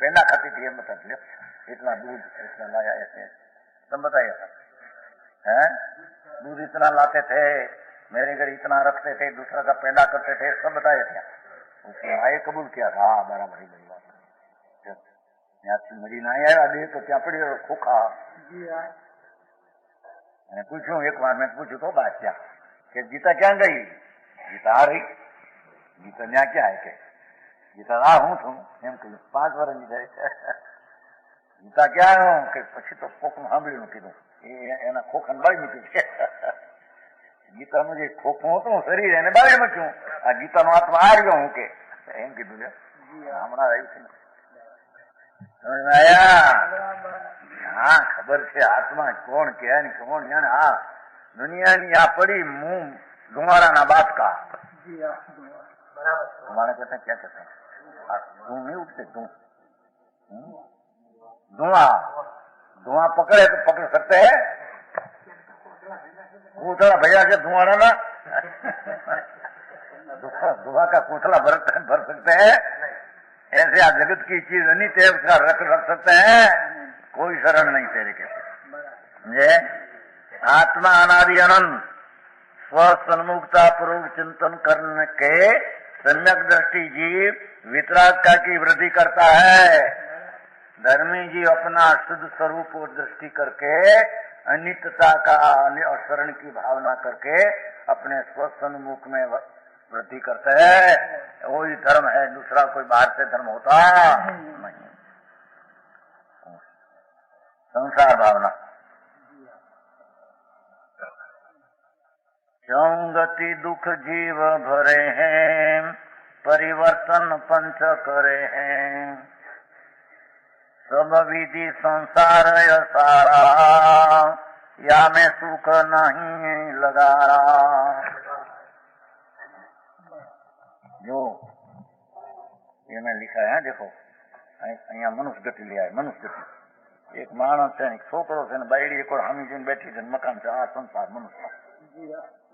Speaker 2: पेंडा खाती थी हम बता दिया इतना दूध इतना लाया ऐसे सब बताया है दूध इतना लाते थे मेरे घर इतना रखते थे दूसरा का पेंडा करते थे सब बताया था उसने आए कबूल किया था बराबर ही गई बात मरी ना आया दे तो क्या पड़ी खोखा मैंने पूछू एक बार मैं पूछू तो बात क्या कि गीता क्या गई गीता आ रही गीता न्या क्या है के गीता आ हूँ तुम एम कहूँ 5 वर्ष ની જાય ગીતા ક્યાં કે પછી તો ખોખું સાંભળ્યું કીધું એના ખોખાને બાળી મૂક્યું છે ગીતાનું જે ખોખું હતું શરીર એને બાળી મૂક્યું આ ગીતાનો આત્મા આ રહ્યો હું કે એમ કીધું છે હમણાં આવ્યું છે સમજ આયા હા ખબર છે આત્મા કોણ કે કોણ જાણે હા દુનિયાની આ પડી મું ધુમાડાના બાટકા हमारे कहते हैं क्या कहते हैं धुआं नहीं उठते धुआं पकड़े तो पकड़ सकते हैं कूथड़ा भैया के धुआं ना धुआं का कूथड़ा भर सकते हैं ऐसे आप जगत की चीज नहीं थे उसका रख सकते हैं कोई शरण नहीं तेरे के ये आत्मा अनादि अनंत स्वसन्मुखता पूर्वक चिंतन करने के सम्यक दृष्टि जीव वितरागता की वृद्धि करता है। धर्मी जीव अपना शुद्ध स्वरूप और दृष्टि करके अनित्यता का और शरण की भावना करके अपने स्वसन्मुख में वृद्धि करते हैं। वही धर्म है, दूसरा कोई बाहर से धर्म होता नहीं। संसार भावना क्यों गति दुख जीव भरे हैं परिवर्तन पंच करे हैं सब विधि संसार सारा या में सुख नहीं लगा जो ये मैं लिखा है देखो अहिया मनुष्य गति लिया है मनुष्य गति एक मानस है एक छोकरो है बायड़ी एक और हामी जी बैठी है मकान से आ संसार मनुष्य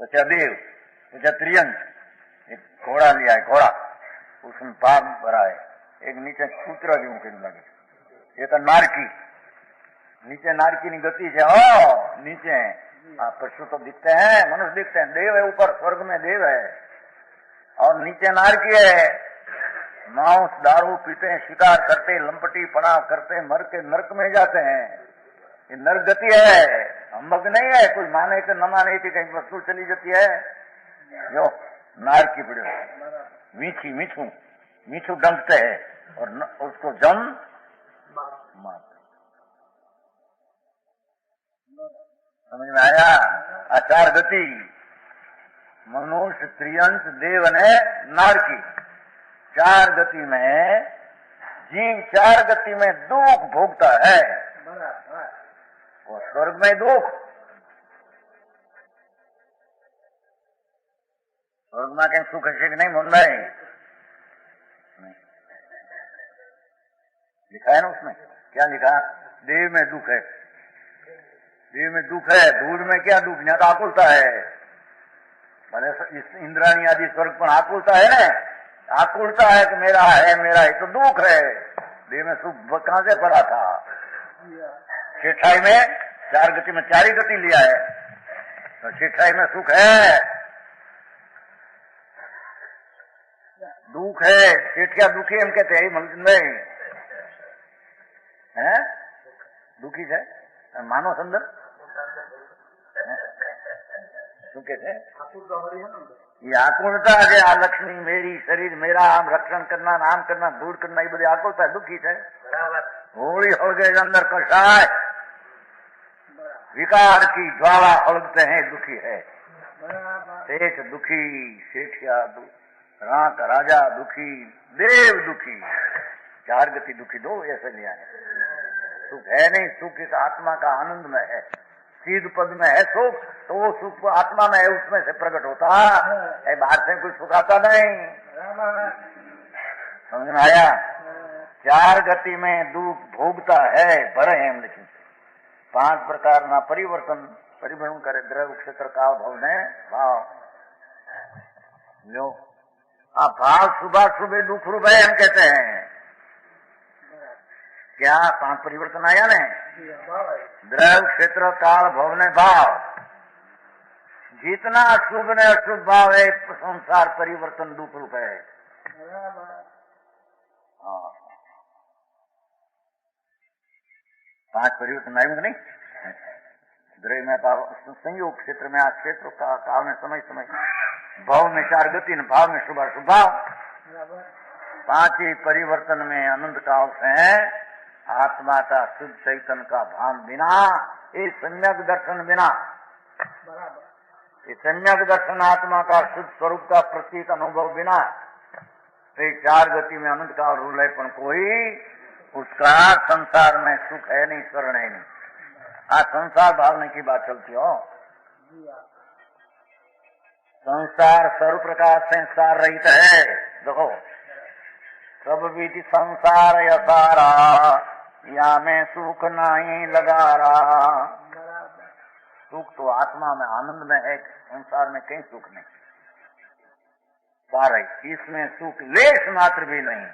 Speaker 2: पचा देव पचा त्रियंश एक घोड़ा लिया है घोड़ा उसमें पाग भरा है एक नीचे कूतरा जी कहने लगे एक नारकी नीचे नारकी की गति से नीचे पशु तो दिखते हैं मनुष्य दिखते हैं देव है ऊपर स्वर्ग में देव है और नीचे नारकी है मांस दारू पीते हैं शिकार करते लंपटी पड़ा करते मर के नरक में जाते हैं ये नरक गति है अम्बक नहीं है कोई माने कि न माने कि कहीं वस्तु चली जाती है जो नार की पड़े मीठी मीठू डंकते है और उसको जम मारते समझ में आया। आचार गति मनुष्य त्रियंश देव ने नार की 4 गति में जीव 4 गति में दुख भोगता है और स्वर्ग में दुख स्वर्ग में कहीं सुख है कि नहीं मन में लिखा है ना उसमें क्या लिखा देव में दुख है देव में दुख है धूल में क्या दुख नहीं तो आकुलता है भले इंद्राणी आदि स्वर्ग पर आकुलता है ना आकुलता है कि मेरा है तो दुख है। देह में सुख कहां से पड़ा था? सेठाई में 4 गति में 4 ही गति लिया है, तो सेठाई में सुख है, दुख है। सेठिया दुखी हम कहते हैं नहीं है, दुखी है मानो संदर શું કે છે? ये आकुलता है आ लक्ष्मी मेरी शरीर मेरा आम रक्षण करना नाम करना दूर करना ये बड़ी आकुलता है, दुखी है। होली हो गए अंदर कषाय विकार की ज्वाला हड़कते हैं, दुखी है। सेठ दुखी, सेठिया रात राजा दुखी, देव दुखी, 4 गति दुखी दो ऐसे लिया है। सुख है नहीं, सुख इस आत्मा का आनंद में है, सीध पद में है सुख, तो वो सुख आत्मा में है, उसमें से प्रकट होता है, बाहर से कुछ सुख आता नहीं। समझ में आया? 4 गति में दुख भोगता है भरे हैं, लेकिन 5 प्रकार ना परिभ्रमण करे द्रव्य क्षेत्र काल भाव ने भाव लो। भाव सुबह सुबह दुख रूप है हम कहते हैं। क्या 5 परिवर्तन आया ने? द्रव्य क्षेत्र काल भाव ने भाव, जितना शुभ ने अशुभ भाव है संसार परिवर्तन दुख रूप है। हाँ 5 परिवर्तन आयु नहीं? द्रव्य में संयोग क्षेत्र में आज क्षेत्र का काल में समय समय, भाव में 4 गति न भाव में शुभ अशुभ भाव, 5 ही परिवर्तन में अनंत काल से आत्मा का शुद्ध चैतन्य का भान बिना, ये सम्यक दर्शन बिना, ये सम्यक दर्शन आत्मा का शुद्ध स्वरूप का प्रतीक अनुभव बिना, तो 4 गति में अनंत काल रूल है, पर कोई उसका संसार में सुख है नहीं, शरण है नहीं। आज संसार भावने की बात चलती हो। संसार सर्व प्रकार से सार रहित है। देखो सब विधि संसार यसारा, या में सुख नहीं लगा रहा। सुख तो आत्मा में आनंद में है, संसार में कहीं सुख नहीं। सारे इसमें सुख लेश मात्र भी नहीं।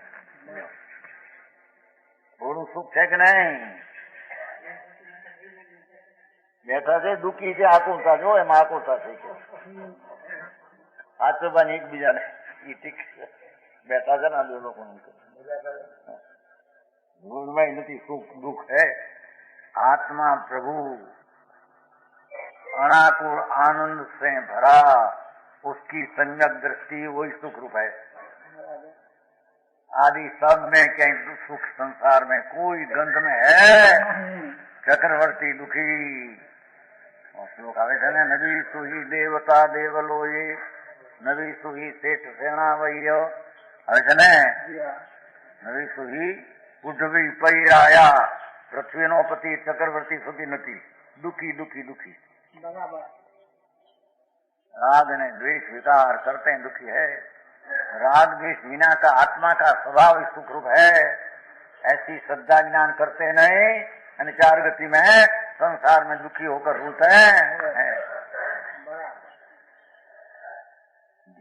Speaker 2: थोड़ू सुख है कि नहीं? बैठा से दुखी से आकुलता जो एम आकुलता से हाथ बन एक बीजा ने बैठा था ना जो लोग में नहीं सुख दुख है। आत्मा प्रभु अनाकुल आनंद से भरा, उसकी सम्यक दृष्टि वही सुख रूप है। आदि सब में कहीं सुख संसार में कोई गंध में है। चक्रवर्ती दुखी श्लोक आवे छे ने, नवी सुही देवता देवलोये, नवी सुही सेठ सेना वैयो आवे छे ने, नवी सुही उठवी पैराया, पृथ्वी नो पति चक्रवर्ती सुधी नथी, दुखी दुखी दुखी। राग ने द्वेष विकार करते हैं, दुखी है। राग द्वेष विना का आत्मा का स्वभाव सुख रूप है। ऐसी श्रद्धा ज्ञान करते नहीं, 4 गति में संसार में दुखी होकर रूते हैं।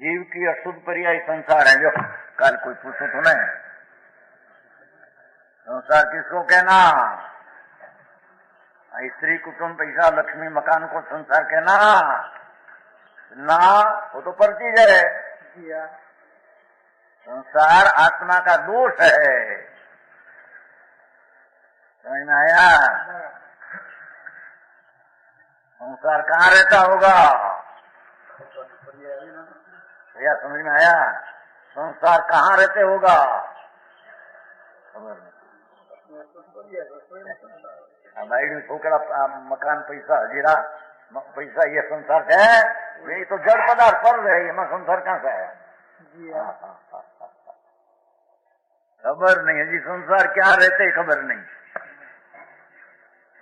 Speaker 2: जीव की अशुद्ध पर्याय संसार है। जो कल कोई पूछे तो नहीं, संसार किसको कहना? स्त्री कुटुंब पैसा लक्ष्मी मकान को संसार कहना ना, वो तो परचीज है। संसार आत्मा का दोष है। समझ में आया? संसार कहाँ रहता होगा भैया? समझ में आया? संसार कहाँ रहते होगा? खबर नहीं। भाई छोकरा मकान पैसा हजीरा पैसा ये संसार है, ये तो जड़ पदार्थ पर रहे, मैं संसार कहाँ से है? खबर नहीं है जी संसार क्या रहते, खबर नहीं।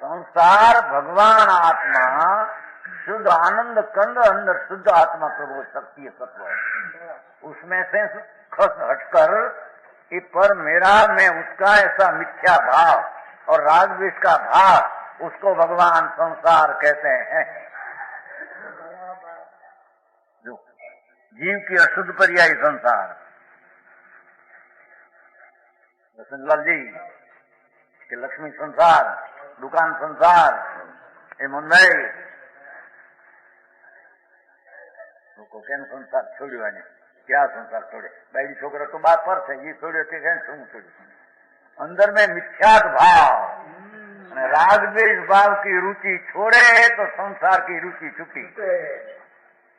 Speaker 2: संसार भगवान आत्मा शुद्ध आनंद कंद अंदर शुद्ध आत्मा प्रभु शक्ति तत्व है। उसमें से खस हटकर कि पर मेरा मैं उसका ऐसा मिथ्या भाव और राग द्वेष का भाव, उसको भगवान संसार कहते हैं। जो जीव की अशुद्ध पर्याय संसार, वसंतलाल जी કે લક્ષ્મી સંસાર, દુકાન સંસાર, એ મંદાઈ લોકો કેમ સંસાર છોડ્યો એને? क्या संसार छोड़े? बैरी छोकरा तो बात पर थे, ये छोड़े थे શું छोड़े? अंदर में मिथ्यात भाव, राग द्वेष भाव की रुचि छोड़े तो संसार की रुचि छूटी।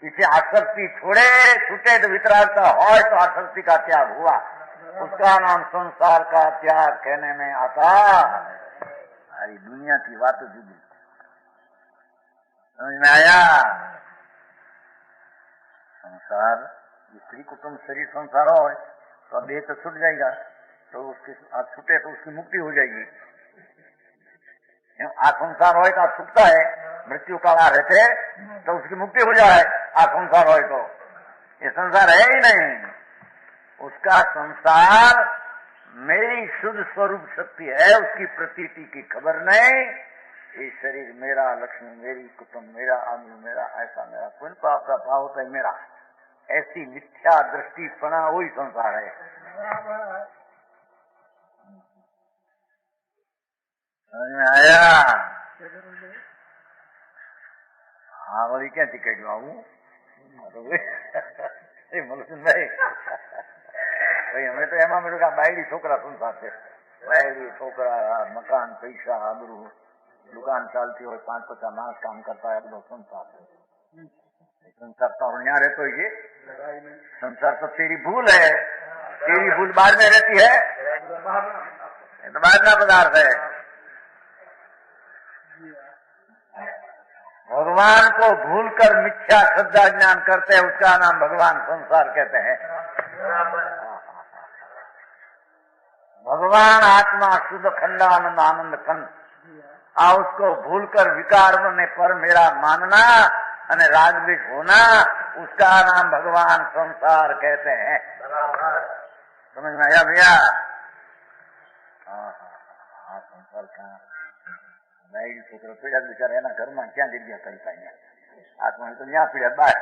Speaker 2: इसे आसक्ति छोड़े छूटे तो वितरागता हो तो आसक्ति का त्याग हुआ। उसका नाम संसार का त्याग कहने में आता। सारी दुनिया की बात जुदी, समझ में आया? संसार स्त्री कुटुंब शरीर संसार हो तो देह तो छूट जाएगा, तो उसके आज छूटे तो उसकी मुक्ति हो जाएगी। आ संसार हो तो छूटता है, मृत्यु काल रहते तो उसकी मुक्ति हो जाए। आ संसार हो तो ये संसार है ही नहीं। उसका संसार मेरी शुद्ध स्वरूप शक्ति है, उसकी प्रतीति की खबर नहीं। ये शरीर मेरा, लक्ष्मी मेरी, कुटुंब मेरा, आदमी मेरा, ऐसा मेरा पुण्य पाप का भाव होता है मेरा, ऐसी मिथ्या दृष्टि पना वही संसार है। समझ में आया? हाँ बोली क्या टिकट आऊ મલસુનભાઈ ભાઈ અમે તો એમાં મેળવ્યું કે બાયડી છોકરા સંસાર છે। બાયડી છોકરા, મકાન, પૈસા, આબરૂ, દુકાન ચાલતી હોય, 5-50 માણસ કામ કરતા હોય, બધો સંસાર છે। संसार तो यहाँ रहते हो, ये संसार तो तेरी भूल है। तेरी भूल बाद में रहती है, ये तो बाद का पदार्थ है। भगवान को भूलकर मिथ्या श्रद्धा ज्ञान करते हैं, उसका नाम भगवान संसार कहते हैं। भगवान आत्मा शुद्ध खंडानंद आनंद खंड, उसको भूलकर विकार ने पर मेरा मानना અને राग द्वेष होना, उसका नाम भगवान संसार कहते हैं। समझ में आया भैया? हाँ संसार का बायडी छोकरो पीड़ा बिचारा एना घर में क्या जग्या करी पाए? आत्मा तो यहाँ पीड़ा बार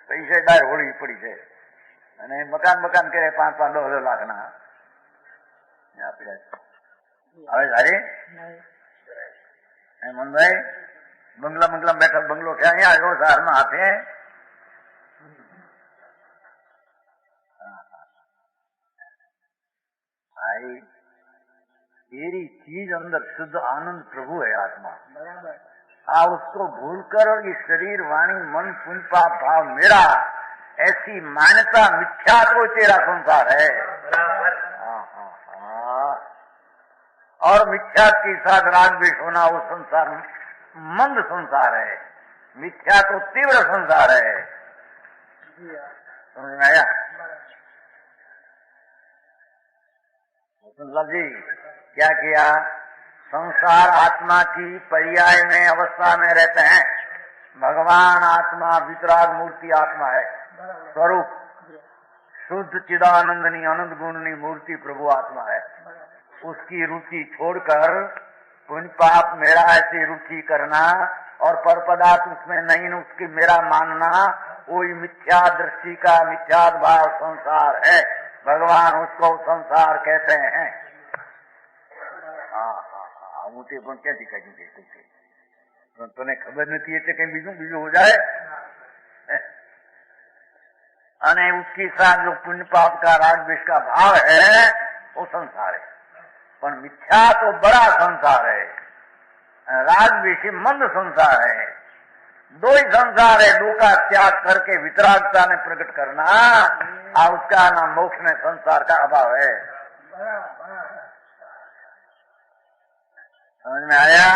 Speaker 2: पैसे बार होड़ी पड़ी है, मकान मकान करे 5-10 लाख ना यहाँ पीड़ा હવે સારી મનભાઈ બંગલા બંગલા બેઠા બંગલો છે અહીંયા આવ્યો શહેરમાં હાથે भाई तेरी चीज अंदर शुद्ध आनंद प्रभु है आत्मा, उसको भूलकर ये शरीर वाणी मन पुण्य पाप भाव मेरा, ऐसी मान्यता मिथ्या तो तेरा संसार है। और मिथ्या के साथ राग द्वेष होना वो संसार मंद संसार है, मिथ्या तो तीव्र संसार है। समझ में आया? वसंतलाल जी क्या किया? संसार आत्मा की पर्याय में अवस्था में रहते हैं। भगवान आत्मा वितराग मूर्ति आत्मा है, स्वरूप शुद्ध चिदानंदनी अनंत गुणनी मूर्ति प्रभु आत्मा है। उसकी रुचि छोड़कर पुण्य पाप मेरा ऐसी रुचि करना और पर पदार्थ उसमें नहीं, उसकी मेरा मानना, वही मिथ्या दृष्टि का मिथ्या भाव संसार है। भगवान उसको संसार कहते हैं। હું તે પણ ક્યાંથી કાઢી દેતું છે? તને ખબર નથી એટલે કઈ બીજું બીજું हो जाए। અને उसके साथ जो पुण्य पाप का राग द्वेष का भाव है वो संसार है। पर मिथ्या तो बड़ा संसार है, राग द्वेष मंद संसार है। दो ही संसार है, दो का त्याग करके वितरागता ने प्रकट करना, उसका नाम मोक्ष में संसार का अभाव है। समझ में आया?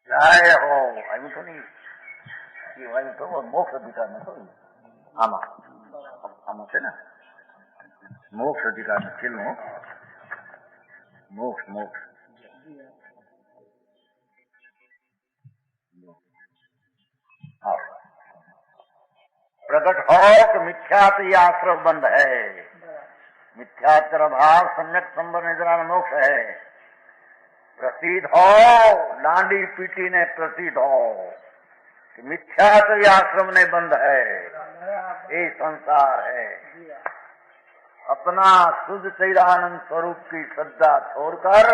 Speaker 2: जय हो अभी तो नहीं, वही तो मोक्ष अधिकार में तो आमा आमा से ना मोक्ष अधिकार में खेलो, मोक्ष मोक्ष प्रकट हो कि मिथ्यात ये आश्रय बंद है। मिथ्यातर भाव सम्यक संबर निद्रा मोक्ष है। प्रसिद्ध हो डांडी पीटी ने प्रसिद्ध हो, कि मिथ्या तो ये आश्रम नहीं बंद है, ये संसार है। अपना शुद्ध चिदानंद स्वरूप की श्रद्धा छोड़कर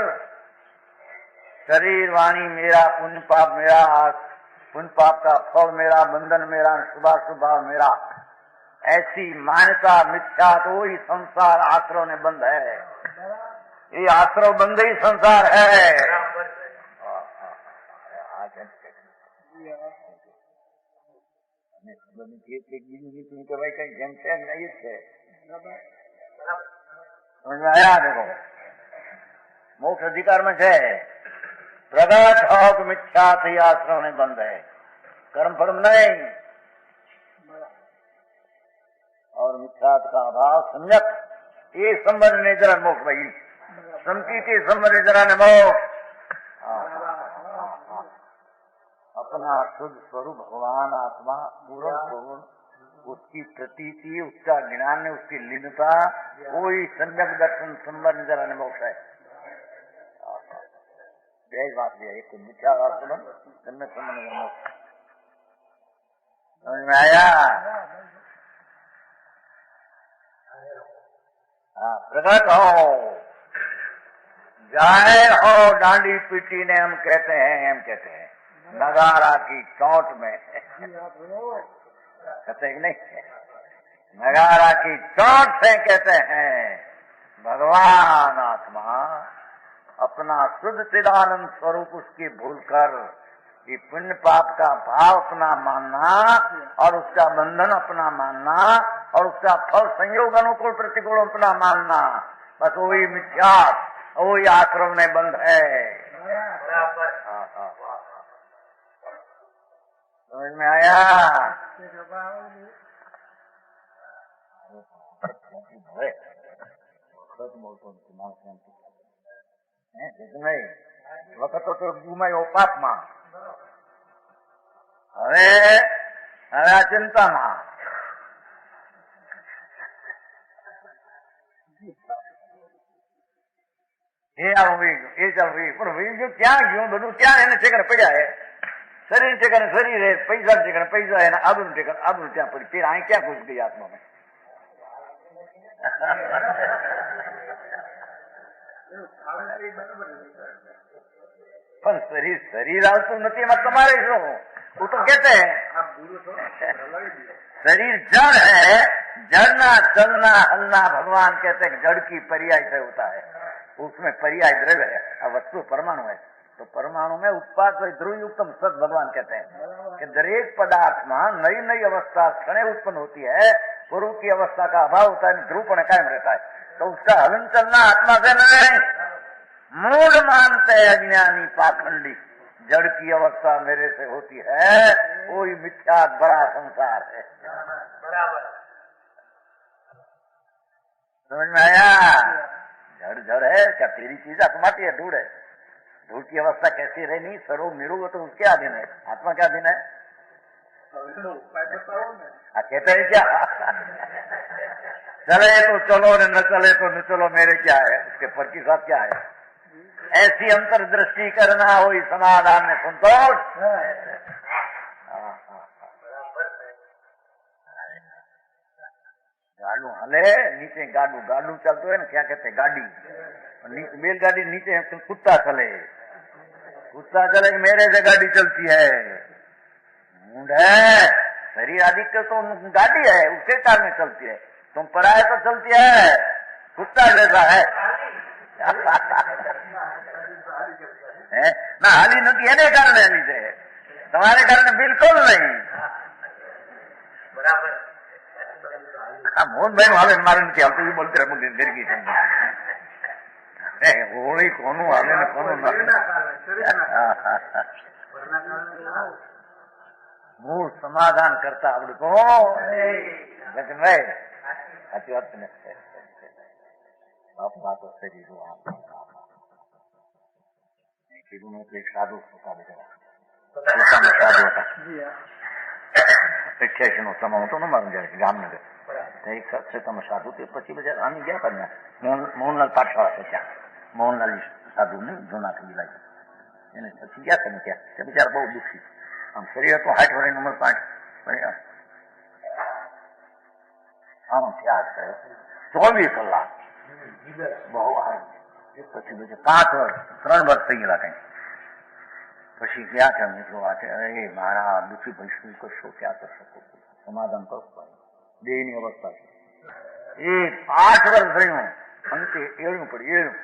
Speaker 2: शरीर वाणी मेरा, पुण्य पाप मेरा, पुण्य पाप का फल मेरा, बंधन मेरा, शुभाशुभ मेरा, ऐसी मान्यता मिथ्या तो वही संसार आश्रम ने बंद है। ये आश्रम बंद ही संसार है। भाई कहीं जमते नहीं थे, समझ में आया? देखो मोक्ष अधिकार में है प्रगट हो तो मिथ्या थी आश्रम ने बंद है, कर्म फर्म नहीं। और मिथ्या का अभाव सम्यक ये संबंध ने जरा मोक्ष भाई समकी के संबंध जरा ने मोक्ष। अपना शुद्ध स्वरूप भगवान आत्मा पूर्ण पूर्ण उसकी प्रतीति, उसका ज्ञान, उसकी लीनता, वही सम्यक दर्शन संबंध जरा ने मोक्ष है। यही बात है, एक मिथ्या आचरण सम्यक संबंध मोक्ष। समझ में आया? प्रगट हो जाए हो डांडी पीटी ने हम कहते हैं नगारा की चोट में कहते हैं नहीं, नगारा की चोट से कहते हैं भगवान आत्मा अपना शुद्ध चिदानंद स्वरूप उसकी भूलकर ये पुण्य पाप का भाव अपना मानना और उसका बंधन अपना मानना और उसका फल संयोग अनुकूल प्रतिकूल अपना मानना, बस वही मिथ्या, वही आश्रम में बंद है। समझ में आया? વખત તો ગુમાયો પાપમાં, હવે આ ચિંતામાં। એ આવું વીજું, એ ચાલુ વીજ, પણ વીજું ક્યાં ગયું? બધું ક્યાં એને ઠેકાણે પડ્યા હે? શરીર ઠેકાણે શરીર હે, પૈસા ઠેકાણે પૈસા હે, આબરૂ ઠેકાણે આબરૂ ત્યાં પડી, फिर અહીં ક્યાં ઘૂસ ગઈ આત્મા में? પણ શરીર શરીર આવતું નથી, એમાં તમારે શું? वो तो कहते हैं शरीर जड़ है, जड़ना चलना हलना भगवान कहते हैं जड़ की पर्याय से होता है, उसमें पर्याय द्रव्य है, अब वस्तु परमाणु है, तो परमाणु में उत्पाद ध्रुव युक्तम सद भगवान कहते हैं कि दरेक पदार्थ में नई नई अवस्था क्षण उत्पन्न होती है, पूर्व की अवस्था का अभाव होता है, ध्रुवपण कायम रहता है, तो उसका हलन चलना आत्मा से नहीं। मूढ़ मानते अज्ञानी पाखंडी जड़ की अवस्था मेरे से होती है, कोई मिथ्या बड़ा संसार है। बराबर समझ में आया? जड़ जड़ है क्या? तेरी चीज आत्माटी है, धूल है, धूल की अवस्था कैसी रहनी? सरो मिरू तो उसके अधीन है, आत्मा क्या अधीन है? कहते हैं क्या चले तो चलो न चले तो न चलो, मेरे क्या है? उसके पर की साथ क्या है? ऐसी अंतर्दृष्टि करना हो इस समाधान में संतोष। गाड़ू हले नीचे, गाड़ू गाड़ू चलते है ना, क्या कहते हैं गाड़ी, बैलगाड़ी नीचे कुत्ता चले, कुत्ता चले मेरे से गाड़ी चलती है, मूड है शरीर आदि के तो गाड़ी है, उसके कारण चलती है, तुम पराए तो चलती है, कुत्ता जैसा है ना, हाली नहीं है कारण हाली से, तुम्हारे कारण बिल्कुल नहीं। बराबर मोहन भाई हाले मारे नहीं हालते, भी बोलते रहे घर की होली कोनू हाले ने कोनू मूल समाधान करता आवड़े को लेकिन भाई अच्छी बात नहीं, बाप बात शरीर में तो एक साधु होता साधु होता 88 નો સમય હતો ને મારું જયારે ગામનગર, એક સત્સંગ સાધુ તે પછી બધા આની ગયા હતા, મોહનલાલ પાઠશાળા છે ત્યાં, મોહનલાલ સાધુ ને જૂના થઈ ગયા, એને પછી ગયા હતા ને ત્યાં, તે બિચારા બહુ દુઃખી, આમ શરીર તો 60 વર્ષ ઉંમર 5 આમ ત્યાગ કરે 24 કલાક બહુ પછી 5 વર્ષ 3 વર્ષ થઈ ગયેલા કઈ પછી ગયા છે મિત્રો આ અરે મારા દુઃખી ભાઈ શું કરશો ક્યાં કરશો સમાધાન કરવું પડે દેહની અવસ્થા છે એ 5 વર્ષ થયું અંતે એળું પડી એળું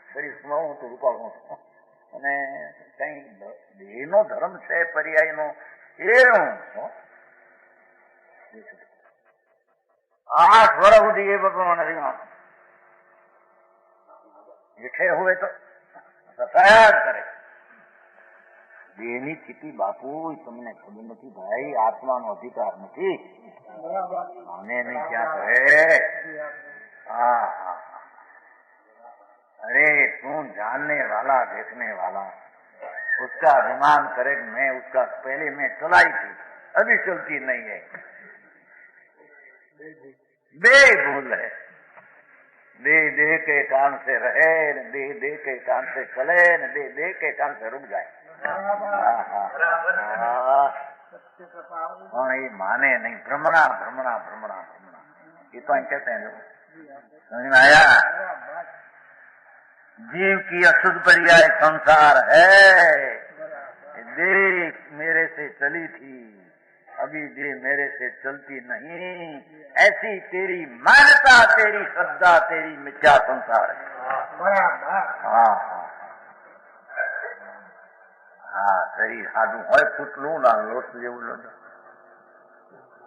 Speaker 2: શરીર સુમાવું તો રૂપાળું હતું અને કઈ દેહનો ધર્મ છે પર્યાયનો એળું 8 વર્ષ સુધી એ ભગવાન રહ્યો જેઠે હોય તો સફાયા કરે દેહની સ્થિતિ બાપુ તમને ખબર નથી ભાઈ આત્માનો અધિકાર નથી આને નહીં ક્યાં કરે अरे तू जानने वाला देखने वाला उसका अभिमान करे मैं उसका पहले मैं चलाई थी अभी चलती नहीं है बेभूल है दे दे के कान से रहे न दे दे के कान से चले न दे दे के कान से रुक जाए हाँ ये माने नहीं भ्रमणा भ्रमणा भ्रमणा भ्रमणा ये तो कहते हैं समझ में आया जीव की अशुद्ध पर्याय संसार है देह मेरे से चली थी अभी देह मेरे से चलती नहीं ऐसी तेरी मान्यता तेरी श्रद्धा तेरी मिथ्या संसार है हाँ हाँ शरीर साधु हो फूटलू ना लोट जेवू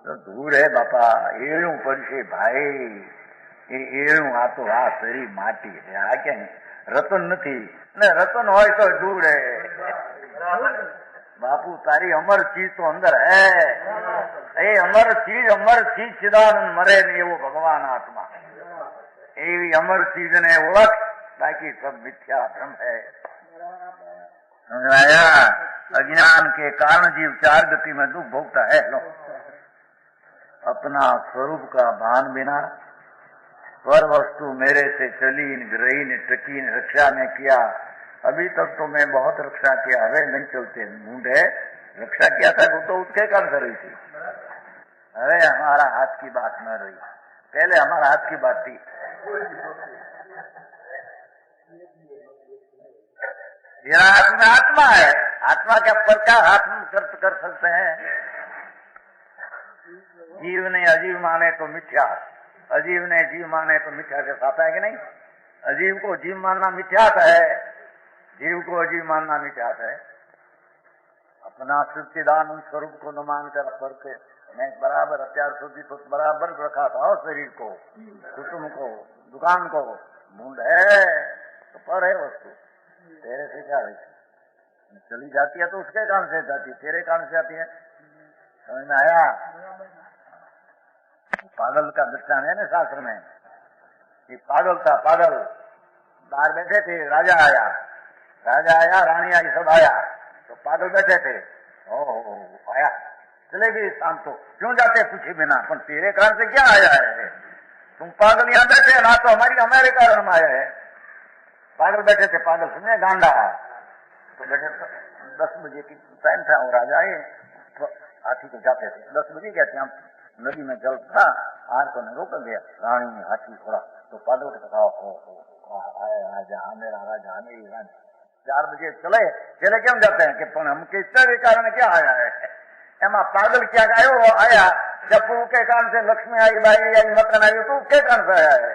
Speaker 2: तो दूर है बापा एळू पड़शे भाई एळू आ तो आ शरीर माटी है आ क्या रतन नहीं ने रतन हो तो दूर है बापू तारी अमर चीज तो अंदर है ए अमर चीज चिदानंद मरे नहीं वो भगवान आत्मा एवी अमर चीज ने ओळख बाकी सब मिथ्या भ्रम है समझाया अज्ञान के कारण जीव 4 गति में दुख भोगता है लो अपना स्वरूप का भान बिना पर वस्तु मेरे से चली रही ने टकी ने रक्षा में किया अभी तक तो मैं बहुत रक्षा किया अरे नहीं चलते मुंडे रक्षा किया था वो तो उसके कारण से रही थी अरे हमारा हाथ की बात न रही पहले हमारा हाथ की बात थी ये आत्मा है आत्मा क्या पर क्या हाथ में कर सकते हैं जीव ने अजीव माने तो मिथ्या अजीव ने जीव माने तो मिथ्या के साथ है कि नहीं अजीव को जीव मानना मिथ्यात है जीव को अजीव मानना मिथ्यात है अपना सच्चिदानंद स्वरूप को न मानकर करके मैं बराबर अत्यार સુધી तो बराबर रखा था शरीर को कुटुंब को दुकान को ढूंढ है तो पर है वस्तु तेरे से क्या रही चली जाती है तो उसके कारण से जाती तेरे कारण से आती है समझ में आया पागल का दृष्टांत है ना शास्त्र में कि पागल था पागल बाहर बैठे थे राजा आया रानी आई सब आया तो पागल बैठे थे ओ आया चले गए शाम तो क्यों जाते पूछे बिना पर तेरे कारण से क्या आया है तुम पागल यहाँ बैठे ना तो हमारे कारण में आया है पागल बैठे थे पागल सुने गांडा तो बैठे 10 बजे की टाइम था और राजा आए तो हाथी को जाते थे 10 बजे गए थे नदी में जल था आर को ने रोक दिया रानी ने हाथी छोड़ा तो पागल के राजा मेरा राजा मेरी रानी 4 बजे चले क्यों जाते हैं कि हम किसके कारण क्या आया है एमा पागल क्या आयो आया चप्पू के कारण से लक्ष्मी आई बाई आई मकान आई तो के कारण से आया है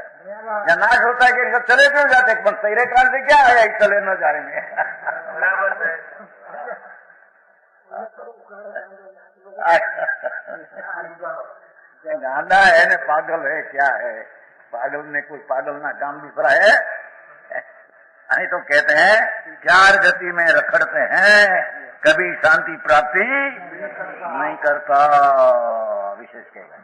Speaker 2: या नाश होता है कि चले क्यों जाते तेरे कारण से क्या आया चले न जाएंगे गांडा है ने पागल है क्या है पागल ने कोई पागल ना काम दूसरा है नहीं तो कहते हैं 4 गति में रखड़ते हैं कभी शांति प्राप्ति नहीं करता विशेष कहना